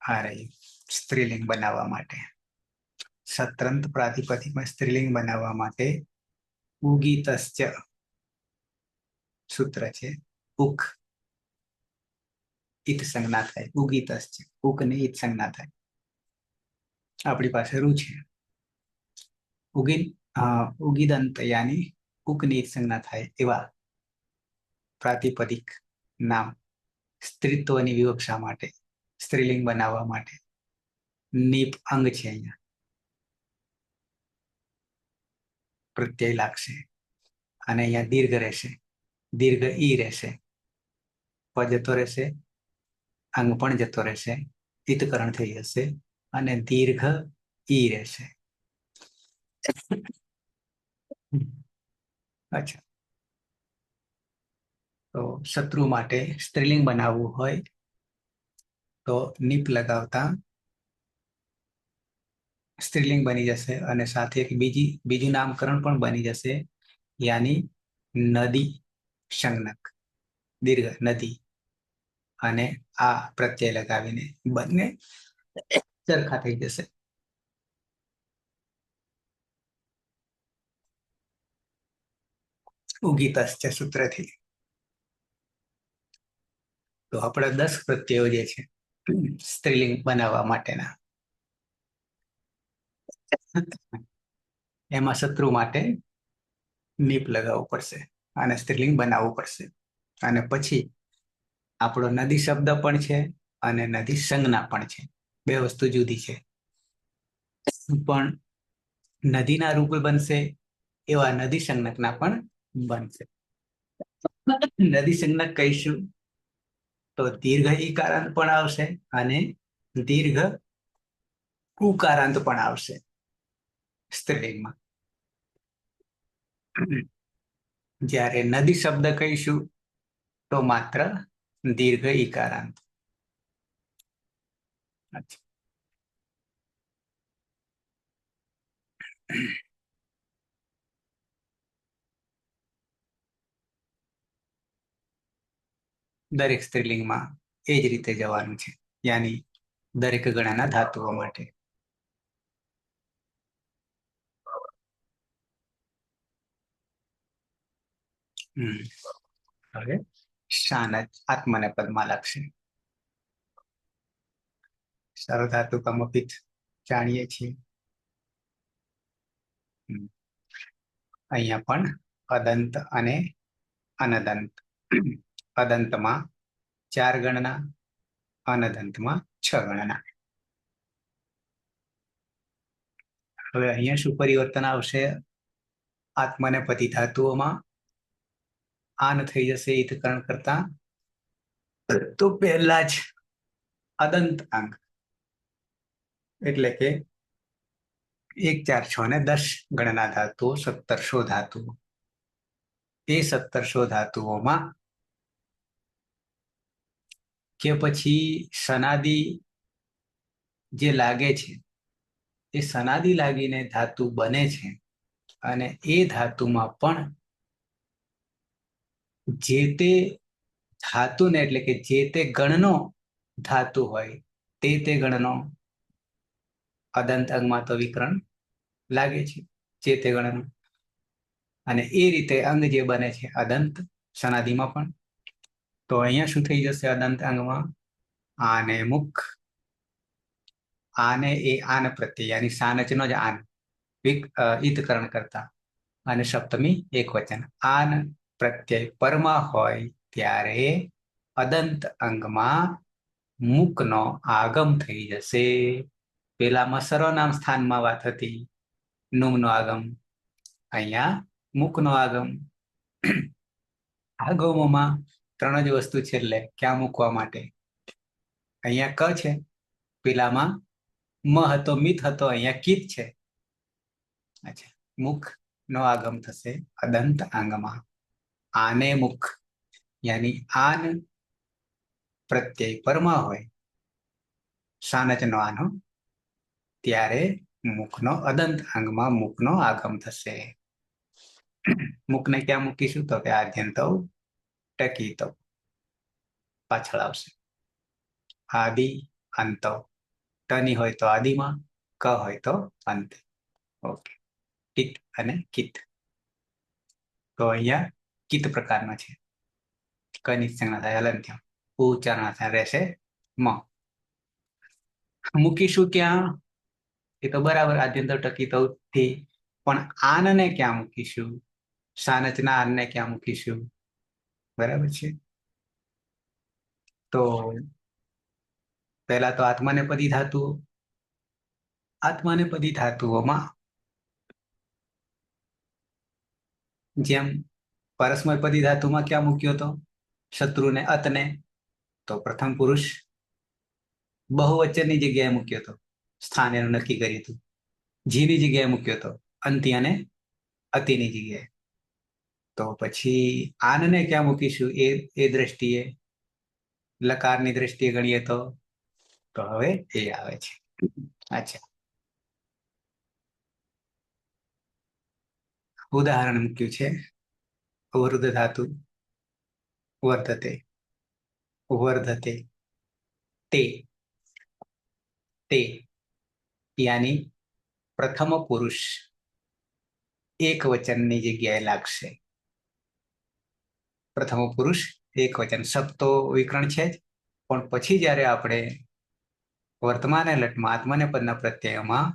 આ રહી સ્ત્રીલિંગ બનાવવા માટે. સત્રંત પ્રાતિપદિકમાં સ્ત્રીલિંગ બનાવવા માટે ઉગીતશ્ચ સૂત્ર છે. ઉક ઈત સંજ્ઞા થાય. ઉગીતશ્ચ ઉક ને ઈત સંજ્ઞા થાય. આપણી પાસે રૂ છે. ઉગીદંત યાની ઉક ની ઈત સંજ્ઞા થાય એવા પ્રાતિપદિક નામ સ્ત્રીત્વની વિવક્ષા માટે, સ્ત્રીલિંગ બનાવવા માટે નીપ અંગ છે. અહીંયા પ્રત્યય લાગશે અને અહીંયા દીર્ઘ રહેશે. દીર્ઘ ઈ રહેશે. પ જતો રહેશે, અંગ પણ જતો રહેશે, ઈતકરણ થઈ જશે અને દીર્ઘ ઈ રહેશે. અચ્છા, તો શત્રુ માટે સ્ત્રીલિંગ બનાવવું હોય તો નીપ લગાવતા સ્ત્રીલિંગ બની જશે અને સાથે એક બીજું નામકરણ પણ બની જશે, યાની નદી સંજ્ઞક. દીર્ઘ નદી અને આ પ્રત્યય લગાવીને બંને સરખા થઈ જશે. ઉગીતશ્ચ સૂત્રથી. તો આપણા 10 પ્રત્યયો જે છે સ્ત્રીલિંગ બનાવવા માટેના, એમાં શત્રુ માટે નીપ લગાવવું પડશે. અને સ્ત્રીલિંગ બનાવવું પડશે. અને પછી આપણો નદી શબ્દ પણ છે અને નદી સંજ્ઞા પણ છે. બે વસ્તુ જુદી છે. પણ નદીના રૂપે બનશે એવા નદી સંજ્ઞકના પણ બનશે. નદી સંજ્ઞક કહીશું તો દીર્ઘ ઈકારાંત પણ આવશે અને દીર્ઘ ઉકારાંત પણ આવશે સ્ત્રીલિંગમાં. જ્યારે નદી શબ્દ કહીશું તો માત્ર દીર્ઘ ઈકારાંત. દરેક સ્ત્રીલિંગમાં એ જ રીતે જવાનું છે, યાની દરેક ગણાના ધાતુઓ માટે. હવે શાન આત્મનેપદમાં લાગશે. સર્વધાતુ કમપિત જાણીએ છીએ. અહીંયા પણ અદંત અને અનદંત. અદંતમાં 4 ગણના, અનદંતમાં 6 ગણના. હવે અહીંયા શું પરિવર્તન આવશે? આત્મનેપદી ધાતુઓમાં આન થઈ જશે ઈતકરણ કરતા. તો પહેલા જ અદંત અંગ એટલે કે 1, 4, 6 ને 10 ગણના ધાતુઓ, 1700 ધાતુઓ. એ 1700 ધાતુઓમાં કે પછી સનાદી જે લાગે છે એ સનાદી લાગીને ધાતુ બને છે અને એ ધાતુમાં પણ જે તે ધાતુને એટલે કે જે તે ગણનો ધાતુ હોય તે ગણનો અદંત અંગમાં તો વિકરણ લાગે છે, જે તે ગણનો. અને એ રીતે અંગ જે બને છે અદંત સનાદીમાં પણ. તો અહીંયા શું થઈ જશે અદંત અંગમાં? આને મુખ. આને એ આન પ્રત્યય યાની સાનચનો જ આન ઈતકરણ કરતા. અને સપ્તમી એકવચન. આન પ્રત્યય પરમાં હોય ત્યારે અદંત અંગમાં મુકનો આગમ થઈ જશે. પેલામાં સર્વનામ સ્થાનમાં વાત હતી નુમનો આગમ, અહીંયા મુકનો આગમ. આગમોમાં 3 જ વસ્તુ છે, એટલે ક્યાં મૂકવા માટે. અહીંયા ક છે, પેલામાં મ હતો, મિત હતો, અહીંયા કિત છે. અચ્છા, મુખ નો આગમ થશે અદંત અંગમાં. આને મુખ યાની આન પ્રત્યય પરમાં હોય સાનચનો આનો ત્યારે મુખનો અદંત અંગમાં મુખનો આગમ થશે. મુખને ક્યાં મૂકીશું? તો કે આદ્યંતો ટકીતો પાછળ આવશે. આદિ અંત. ટની હોય તો આદિમાં, ક હોય તો અંતે. ઓકે. ટિક અને કિત. તો અહીંયા કિત પ્રકારનો છે. કની સંજ્ઞા થાય હલંત્યમ. ઉચ્ચારણ થાય રહેશે મ. મૂકીશું ક્યાં? એ તો બરાબર આદ્યંતો ટકીતો થી. પણ આનને ક્યાં મૂકીશું? સાનચના આનને ક્યાં મૂકીશું? બરાબર છે. તો પહેલા તો આત્મનેપદી ધાતુઓ. આત્મનેપદી ધાતુઓમાં જેમ પરસ્મયપદી ધાતુમાં ક્યાં મૂક્યો હતો? શત્રુને અતને. તો પ્રથમ પુરુષ બહુવચનની જગ્યાએ મૂક્યો હતો, સ્થાન એનું નક્કી કર્યું હતું. જીની જગ્યાએ મૂક્યો હતો, અંતિ અને અતિની જગ્યાએ. તો પછી આનને ક્યાં મૂકીશું? એ દ્રષ્ટિએ લકારની દ્રષ્ટિએ ગણીએ તો હવે એ આવે છે. અચ્છા, ઉદાહરણ મૂક્યું છે. અવરુદ્ધ ધાતુ વર્ધતે, વર્ધતે, તે યાની પ્રથમ પુરુષ એક વચનની જગ્યાએ લાગશે. પ્રથમ પુરુષ એક વચન. સપ્તો વિકરણ છે જ, પણ પછી જયારે આપણે વર્તમાન લટમાં આત્મનેપદના પ્રત્યયમાં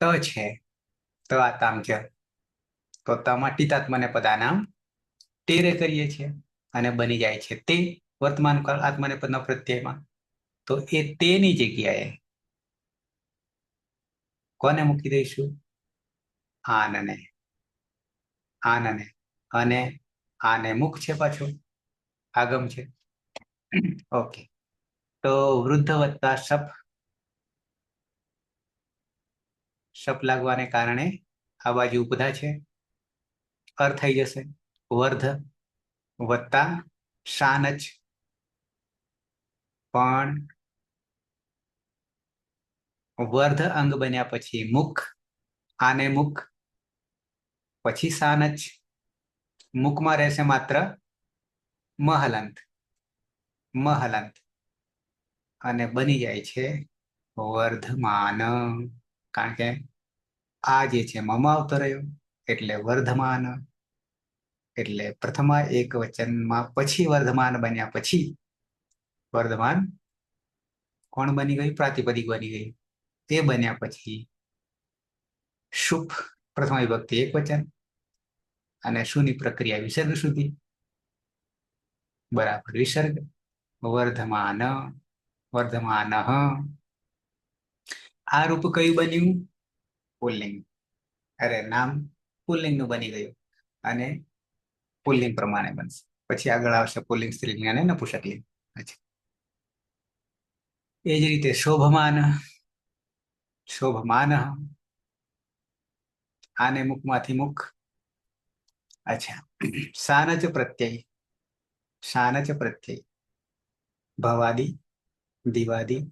ત છે તો આ તામ છે. તો તમાં ટીતાત્મને પદાનામ તેરે કરીએ છીએ અને બની જાય છે તે વર્તમાન કાળ આત્મનેપદના પ્રત્યયમાં. તો એ તેની જગ્યાએ કોને મૂકી દઈશું? આનને. આનને. અને આને મુખ છે પાછું, આગમ છે. ઓકે. તો વૃદ્ધ વત્તા શપ લાગવાને કારણે આ બાજુ ઉપધા છે, અર્થ થઈ જશે વર્ધ વત્તા શાનચ. પણ વર્ધ અંગ બન્યા પછી મુખ, આને મુખ, પછી શાનચ. મુખમાં રહેશે માત્ર મહલંત, મહલંત. અને બની જાય છે વર્ધમાન. કારણ કે આ જે છે મમ આવતો રહ્યો એટલે વર્ધમાન. એટલે પ્રથમ એક વચનમાં પછી વર્ધમાન બન્યા પછી વર્ધમાન કોણ બની ગયું? પ્રાતિપદિક બની ગયું. તે બન્યા પછી શુભ પ્રથમ વિભક્તિ એક વચન અને શુની પ્રક્રિયા વિસર્ગ સુધી. બરાબર વિસર્ગ. વર્ધમાન, વર્ધમાન. આ રૂપ કયું બન્યું? પુલ્લિંગ. અરે નામ પુલ્લિંગ નું બની ગયું અને પુલ્લિંગ પ્રમાણે બનશે. પછી આગળ આવશે પુલ્લિંગ, સ્ત્રીલિંગ અને નપુંસકલિંગ. એ જ રીતે શોભમાન, શોભમાન. આને મુખમાંથી મુખ. અચ્છા. શાનચ પ્રત્યય, શાનચ પ્રત્યય ભવાદી, દિવાદી,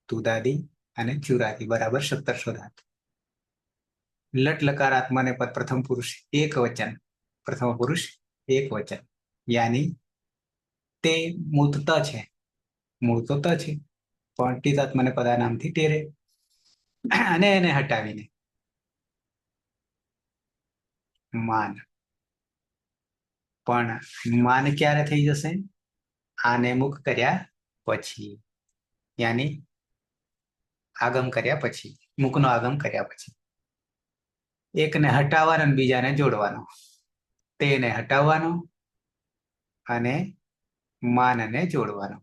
તુદાદી અને ચુરાદી બરાબર 1700 ધાતુ. લટ લકારાત્મને પદ પ્રથમ પુરુષ એક વચન, પ્રથમ પુરુષ એક વચન. યાની તે મૂર્ત છે, મૂળ તો ત છે પણ ટીતાત્મને પદા નામથી ટેરે. અને એને હટાવીને માન. પણ માન ક્યારે થઈ જશે? આને મુખ કર્યા પછી, યાની આગમ કર્યા પછી, મુખનો આગમ કર્યા પછી. એકને હટાવવાનો અને બીજાને જોડવાનો. તેને હટાવવાનો અને માનને જોડવાનો.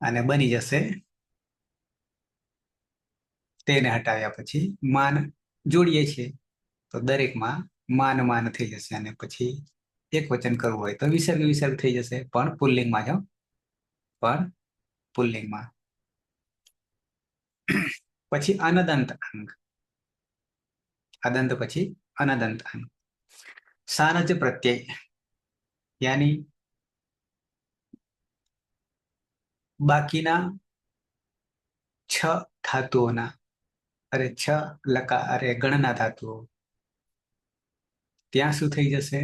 અને બની જશે તેને હટાવ્યા પછી માન જોડીએ છીએ તો દરેકમાં માન માન થઈ જશે. અને પછી એક વચન કરવું હોય તો વિસર્ગ વિસર્ગ થઈ જશે, પણ પુલ્લિંગમાં જો, પણ પુલ્લિંગમાં. પછી અનદંત અંગ, અદંત પછી અનદંત અંગ. શાનચ પ્રત્યય યાની બાકીના 6 ધાતુઓના, અરે 6 લકા, અરે ગણના ધાતુઓ ત્યાં શું થઈ જશે?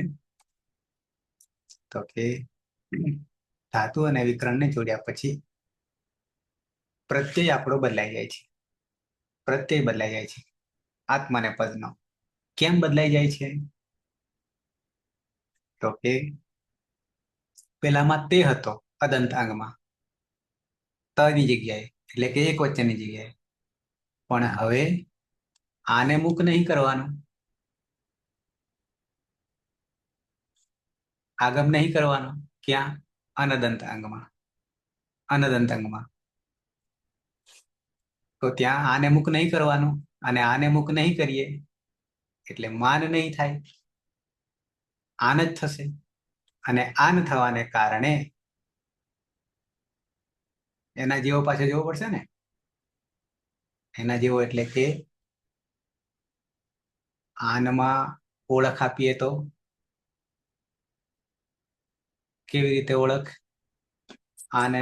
તો કે ધાતુ અને વિકરણને જોડ્યા પછી પ્રત્યય આપણો બદલાઈ જાય છે. પ્રત્યય બદલાઈ જાય છે આત્માને પદનો. કેમ બદલાઈ જાય છે? તો કે પેલામાં તે હતો અદંત અંગમાં તની જગ્યાએ, એટલે કે એક વચનની જગ્યાએ. પણ હવે આને મુખ નહીં કરવાનું, આગમ નહીં કરવાનો. ક્યાં? અનદંત અંગમાં, અનદંત અંગમાં. તો ત્યાં આને મુખ નહીં કરવાનું અને આને મુખ નહીં કરીએ એટલે માન નહીં થાય, આન જ થશે. અને આન થવાને કારણે એના જેવો પાછો જોવો પડશે ને. એના જેવો એટલે કે આનમાં ઓળખ આપીએ તો કેવી રીતે ઓળખ? આનની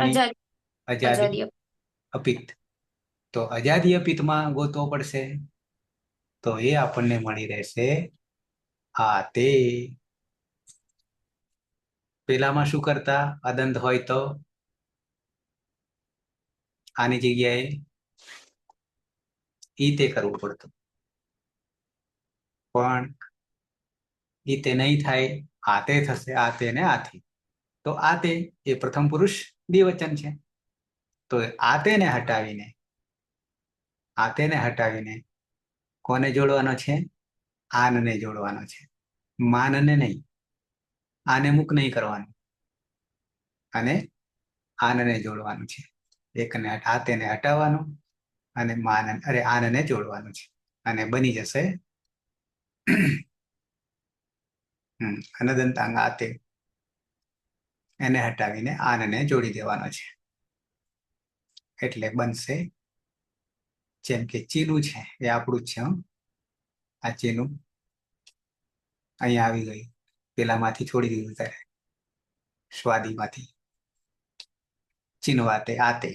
અજાદી અજાદીય. અપિત. તો અજાદી અપિતમાં ગોતવો પડશે. તો એ આપણને મળી રહેશે આ તે. પેલામાં શું કરતા? અદંત હોય તો આની જગ્યાએ ઈ તે કરવું પડતું, પણ ઈ તે નહીં થાય, આ તે થશે. આ તે ને આથી. તો આ તે એ પ્રથમ પુરુષ દ્વિવચન છે. તો આ તેને હટાવીને કોને જોડવાનો છે? આનને જોડવાનો છે, માનને નહીં. આને મુક નહીં કરવાનું અને આનને જોડવાનું છે. એકને આ તેને હટાવવાનું અને આનને જોડવાનું છે અને બની જશે અનદંતાંગ આતે. એને હટાવીને આનને જોડી દેવાનો છે એટલે બનશે, જેમ કે ચીનું છે એ આપણું જ છે. આ ચીનું અહીંયા આવી ગયું, પેલામાંથી છોડી દીધું ત્યારે સ્વાદીમાંથી. ચીનવાતે આતે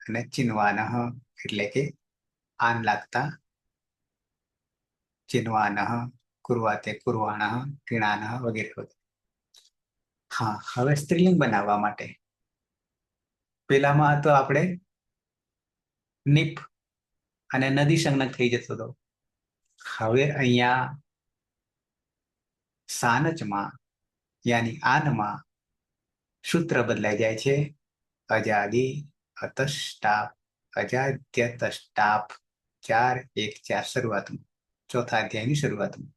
અને ચીનવાન એટલે કે આન લાગતા ચિન્વાન, કુર્વાતે કુર્વાણ, ટીણાન વગેરે વગેરે. હા, હવે સ્ત્રીલિંગ બનાવવા માટે પેલામાં તો આપણે નિપ અને નદી સંજ્ઞક થઈ જતો હતો. હવે અહીંયા સાનચમાં યાની આનમાં સૂત્ર બદલાઈ જાય છે. અજાદી અતષ્ટાપ અજાદ્ય તષ્ટાપ 4-1-4 શરૂઆતમાં, ચોથા અધ્યાયની શરૂઆતમાં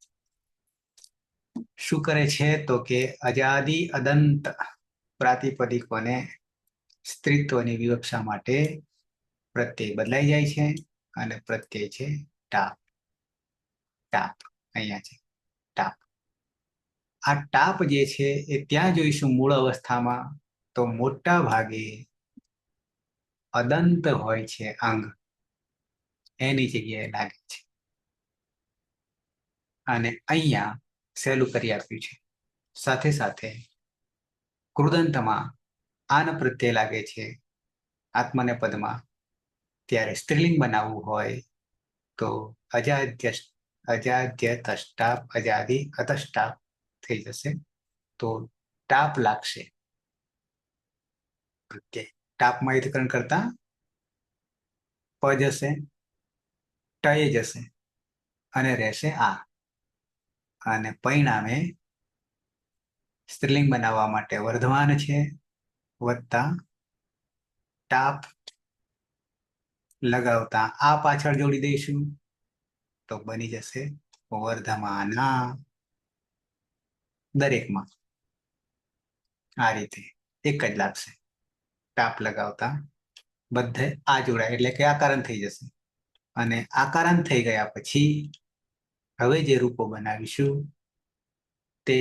શું કરે છે તો કે અજાદી અદંત પ્રાતિપદિકોને સ્ત્રીત્વની વિવક્ષા માટે પ્રત્યય બદલાઈ જાય છે અને પ્રત્યય છે ટાપ. ટાપ અહીંયા છે ટાપ. આ ટાપ જે છે એ ત્યાં જોઈશું મૂળ અવસ્થામાં તો મોટા ભાગે અદંત હોય છે અંગ, એની જગ્યાએ લાગે છે. અને અહીંયા સહેલું કરી આપ્યું છે. સાથે સાથે કૃદંતમાં આન પ્રત્યય લાગે છે આત્મને પદમાં. ત્યારે સ્ત્રીલિંગ બનાવવું હોય તો અજાદ્ય તષ્ટાપ અજાદી અતષ્ટાપ થઈ જશે, તો ટાપ લાગશે. ટાપમાં યુદ્ધકરણ કરતા પ જશે, ટય જશે અને રહેશે આ. અને પરિણામે સ્ત્રીલિંગ બનાવવા માટે વર્ધમાન છે વત્તા ટાપ લગાવતા આ પાછળ જોડી દઈશું તો બની જશે વર્ધમાના. દરેકમાં આ રીતે એક જ લાગશે. ટાપ લગાવતા બધે આ જોડાય એટલે કે આકારણ થઈ જશે. અને આકારણ થઈ ગયા પછી હવે જે રૂપો બનાવીશું તે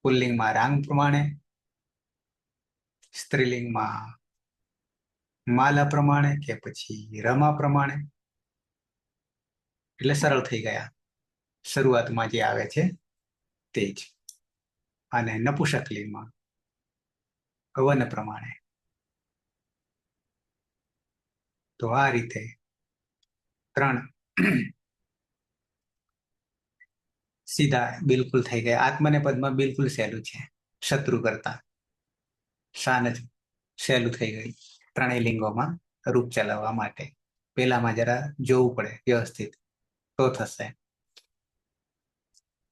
પુલ્લિંગમાં રાંગ પ્રમાણે, સ્ત્રીલિંગમાં માલા પ્રમાણે કે પછી રમા પ્રમાણે, એટલે સરળ થઈ ગયા. શરૂઆતમાં જે આવે છે તે જ. અને નપુંસકલિંગમાં વન પ્રમાણે. તો આ રીતે 3 સીધા બિલકુલ થઈ ગયા. આત્મને પદમાં બિલકુલ સહેલું છે, શત્રુ કરતા શાન જ સહેલું થઈ ગયું 3 લિંગોમાં રૂપ ચલાવવા માટે. પેલામાં જરા જોવું પડે વ્યવસ્થિત તો થશે.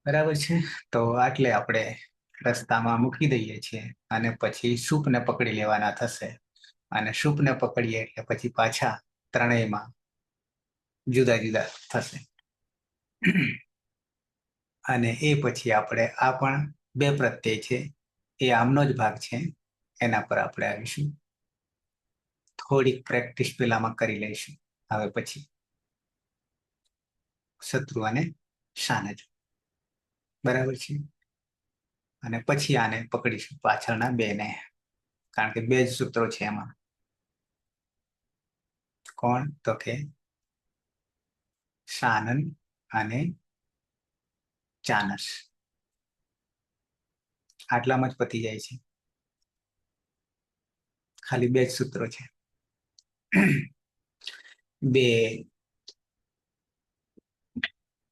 બરાબર છે. તો આટલે આપણે રસ્તામાં મૂકી દઈએ છીએ અને પછી સૂપને પકડી લેવાના થશે. અને સૂપને પકડીએ એટલે પછી પાછા ત્રણેયમાં જુદા જુદા થશે. અને એ પછી આપણે આ પણ 2 પ્રત્યય છે એ આમનો જ ભાગ છે, એના પર આપણે આવીશું. થોડીક પ્રેક્ટિસ પેલામાં કરી લઈશું. હવે પછી શત્રુ અને શાનજ. બરાબર છે. અને પછી આને પકડીશું પાછળના 2 ને, કારણ કે 2 જ સૂત્રો છે એમાં. કોણ તો કે શાનન અને ચાનસ. આટલામાં જ પતી જાય છે. ખાલી 2 જ સૂત્રો છે. 2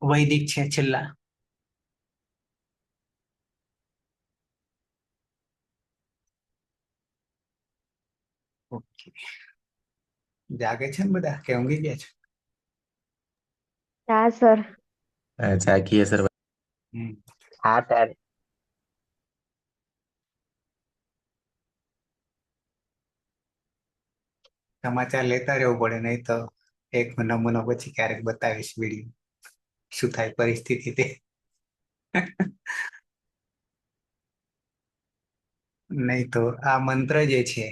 વૈદિક છે છેલ્લા. ઓકે, જાગે છે ને બધા કે ઊંઘી ગયા છે? હા સર. જાગીએ સર. હા સર. સમાચાર લેતા રહેવું પડે, નહીં તો એક નમૂનો પછી ક્યારેક બતાવીશ વિડીયો શું થાય પરિસ્થિતિ તે. નહીં તો આ મંત્ર જે છે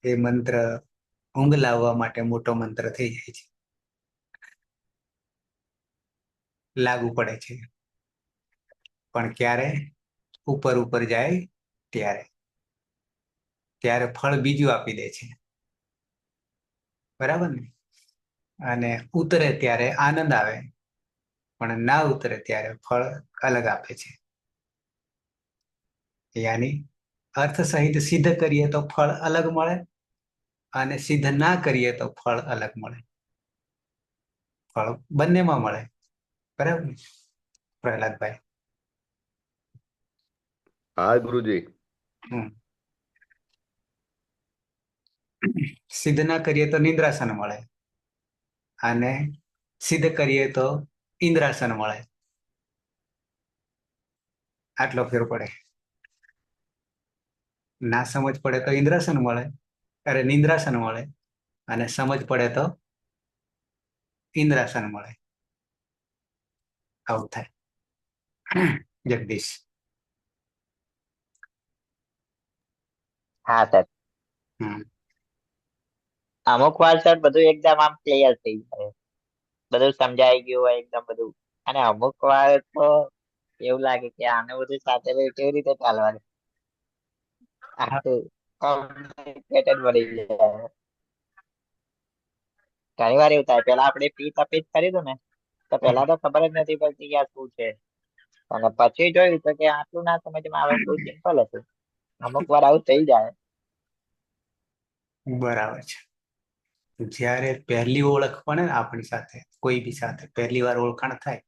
એ મંત્ર ઊંઘ લાવવા માટે મોટો મંત્ર થઈ જાય છે, લાગુ પડે છે, પણ ક્યારે ઉપર ઉપર જાય ત્યારે ત્યારે ફળ બીજું આપી દે છે, બરાબર ને? અને ઉતરે ત્યારે આનંદ આવે, પણ ના ઉતરે ત્યારે ફળ અલગ આપે છે. યાની અર્થ સહિત સિદ્ધ કરીએ તો ફળ અલગ મળે, અને સિદ્ધ ના કરીએ તો ફળ અલગ મળે. ફળ બંનેમાં મળે, બરાબર ને પ્રહલાદભાઈ? હા ગુરુજી. સિદ્ધ ના કરીએ તો નિદ્રાસન મળે, અને સિદ્ધ કરીએ તો ઇન્દ્રાસન મળે. આટલો ફેર પડે. ના સમજ પડે તો ઇન્દ્રાસન મળે, અરે નિંદ્રાસન મળે, અને સમજ પડે તો ઇન્દ્રાસન મળે. આવું થાય. જગદીશ. હા સર. હમ અમુક વાર સર બધું એકદમ આમ ક્લિયર થઈ જાય, બધું સમજાઈ ગયું હોય એકદમ બધું. અને અમુક વાર તો એવું લાગે કે આને બધું સાથે કેવી રીતે ચાલવાનું, આખું complicated બની જાય. ઘણી વાર એવું થાય, પેલા આપણે પી તપીત કર્યું હતું ને, તો પેલા તો ખબર જ નથી પડતી કે આ શું છે, અને પછી જોયું તો કે આટલું ના સમજમાં આવે, બહુ સિમ્પલ હતું. અમુક વાર આવું થઈ જાય. બરાબર છે. જ્યારે પહેલી ઓળખ પડે ને આપણી સાથે, કોઈ બી સાથે પહેલી વાર ઓળખાણ થાય,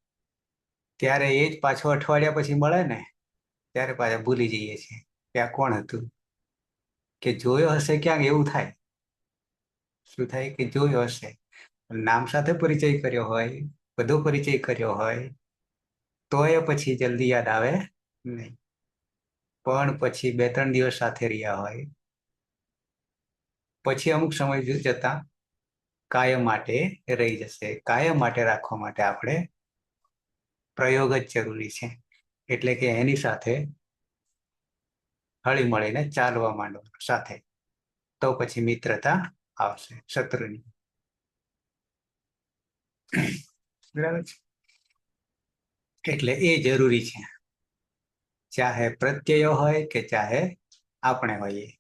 ત્યારે એ જ પાછો અઠવાડિયા પછી મળે ને, ત્યારે પાછા ભૂલી જઈએ છીએ કે આ કોણ હતું. કે જોયો હશે ક્યાંક, એવું થાય. શું થાય કે જોયો હશે, નામ સાથે પરિચય કર્યો હોય, બધો પરિચય કર્યો હોય, તો એ પછી જલ્દી યાદ આવે નહીં. પણ પછી 2-3 દિવસ સાથે રહ્યા હોય, પછી અમુક સમય જતા કાયમ માટે રહી જશે. કાયમ માટે રાખવા માટે આપણે પ્રયોગ જ જરૂરી છે. એટલે કે એની સાથે હળી મળીને ચાલવા માંડવાનું સાથે, તો પછી મિત્રતા આવશે, શત્રુની. બરાબર છે? એટલે એ જરૂરી છે, ચાહે પ્રત્યય હોય કે ચાહે આપણે હોઈએ.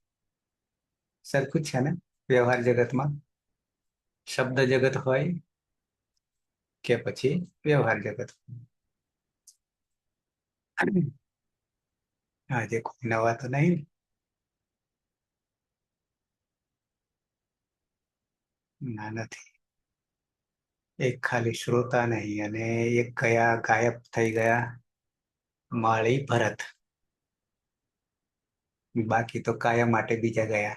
સરખું જ છે ને વ્યવહાર જગતમાં? શબ્દ જગત હોય કે પછી વ્યવહાર જગત. આજે કોઈ નવા તો નહીં? ના, નથી. એક ખાલી શ્રોતા નહીં, અને એક ગયા ગાયબ થઈ ગયા માળી ભરત. બાકી તો કાયમ માટે બીજા ગયા.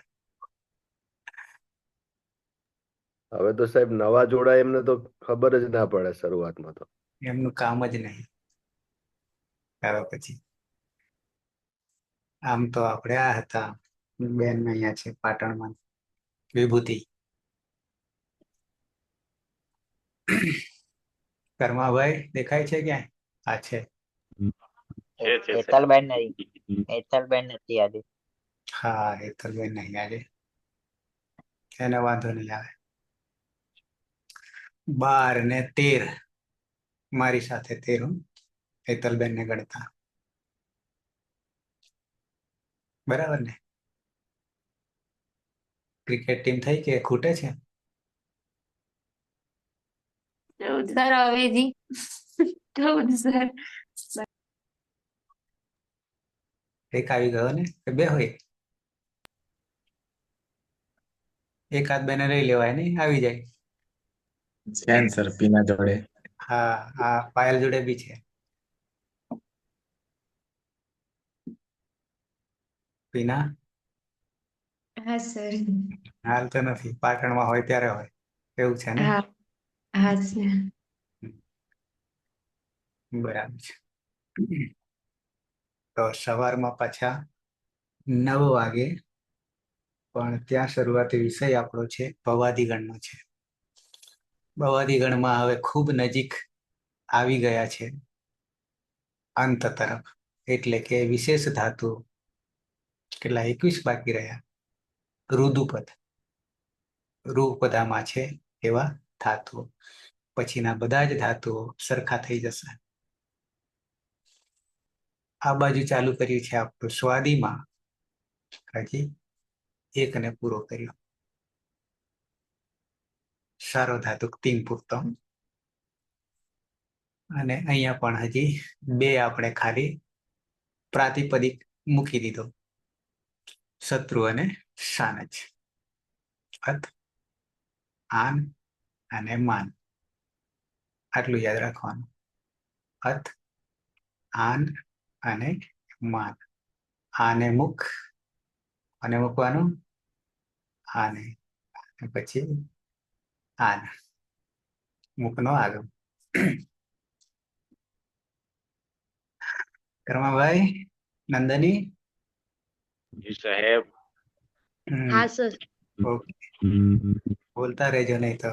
હવે તો સાહેબ નવા જોડાય એમને તો ખબર જ ના પડે શરૂઆતમાં તો. એમનું કામ જ નહીં. ત્યાર પછી આમ તો આપણે આ હતા, બેન અહીંયા છે પાટણમાં, વિભૂતિ. કર્માભાઈ દેખાય છે ક્યાંય? આ છે. હેતલબેન નહીં, હેતલબેન નથી આજે. હા, હેતલબેન નહીં આજે. એને વાંધો નહીં આવે. 12 ને 13 મારી સાથે 13 હેતલબેન ને ગણતા. બરાબર ને? ક્રિકેટ ટીમ થઈ કે ખૂટે છે? 14 સર અવેજી 14 સર. એક આવી ગયો ને, કે બે હોય? એકાદ બેને લઈ લેવાય, નહીં આવી જાય. છે ને સર પીના જોડે. હા, હા, પાયલ જોડે બી છે. પીના હા સર. હાલ તો નથી, પાટણમાં હોય ત્યારે હોય, એવું છે ને? હા હા સર. બરાબર છે. તો સવારમાં પાછા 9 વાગે, પણ ત્યાં શરૂઆતી વિષય આપણો છે ભવાદિગણનો છે. બવાદીગણમાં હવે ખૂબ નજીક આવી ગયા છે અંત તરફ, એટલે કે વિશેષ ધાતુ કેટલા 21 બાકી રહ્યા. રુદુપદ, રૂપદામાં છે એવા ધાતુઓ. પછીના બધા જ ધાતુઓ સરખા થઈ જશે. આ બાજુ ચાલુ કર્યું છે આપણું સ્વાદીમાં, હજી એકને પૂરો કર્યો. સારો ધાતુ તીન પૂરતો. અને અહીંયા પણ હજી બે આપણે ખાલી પ્રાતિપદિક મૂકી દીધો, શત્રુ અને શાનચ. અત, આન અને માન, આટલું યાદ રાખવાનું. અત, આન અને માન. આને મુખ અને મૂકવાનું, આને પછી આન, મુખનો આગમ. કર્માભાઈ, નંદની. જી સાહેબ. હા સર. ઓકે, બોલતા રહેજો નહીં તો.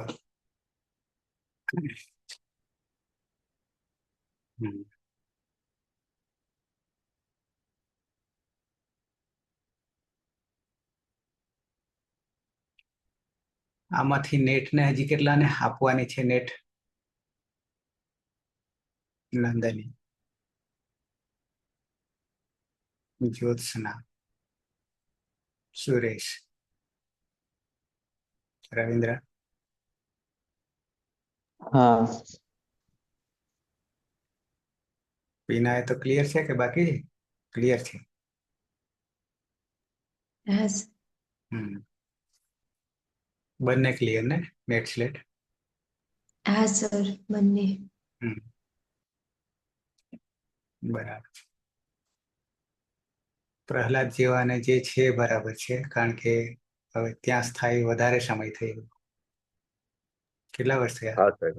આમાંથી નેટ ને હજી કેટલાને આપવાની છે નેટ? નંદની, જ્યોત્સના, સુરેશ, રવિન્દ્ર. હા. પીના એ તો ક્લિયર છે કે બાકી? ક્લિયર છે. હમ. બંને ક્લિયર ને નેટ સ્લેટ? હા સર, બંને. બરાબર. પ્રહલાદ જેવાને જે છે બરાબર છે, કારણ કે હવે ત્યાં સ્થાયી વધારે સમય થઈ ગયો. કેટલા વર્ષ થયા? હા સાહેબ,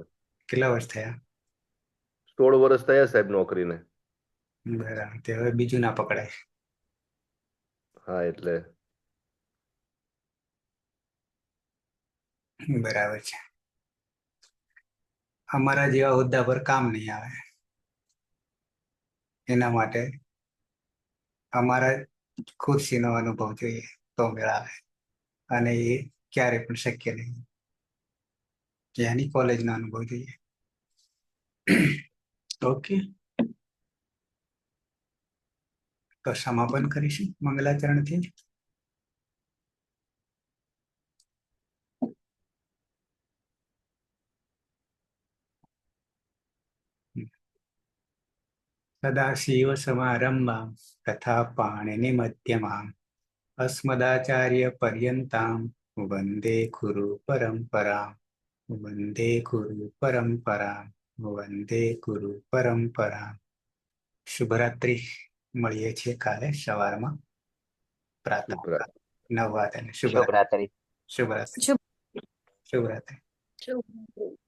કેટલા વર્ષ થયા? 16 વર્ષ થયા સાહેબ નોકરીને. બરાબર, તે હવે બીજું ના પકડાય. હા એટલે બરાબર છે. અમારા જેવા હોદ્દા પર કામ નહીં આવે, એના માટે અમારા ખુરશીનો અનુભવ જોઈએ તો મેળ આવે, અને એ ક્યારે પણ શક્ય નહીં. ત્યાંની કોલેજનો અનુભવ જોઈએ. ઓકે, તો સમાપન કરીશું મંગલાચરણથી. સદાશિવ સમારંભાં તથા પાણિનિ મધ્યમાં અસ્મદાચાર્ય પર્યંતાં વંદે ગુરુ પરંપરાં. વંદે ગુરુ પરંપરાં. વંદે ગુરુ પરંપરાં. શુભરાત્રિ. મળીએ છીએ કાલે સવારમાં પ્રાતઃ 9 વાગ્યે. શુભરાત્રિ. શુભરાત્રી. શુભરાત્રિ. શુભ શુભરાત્રિ. શુભ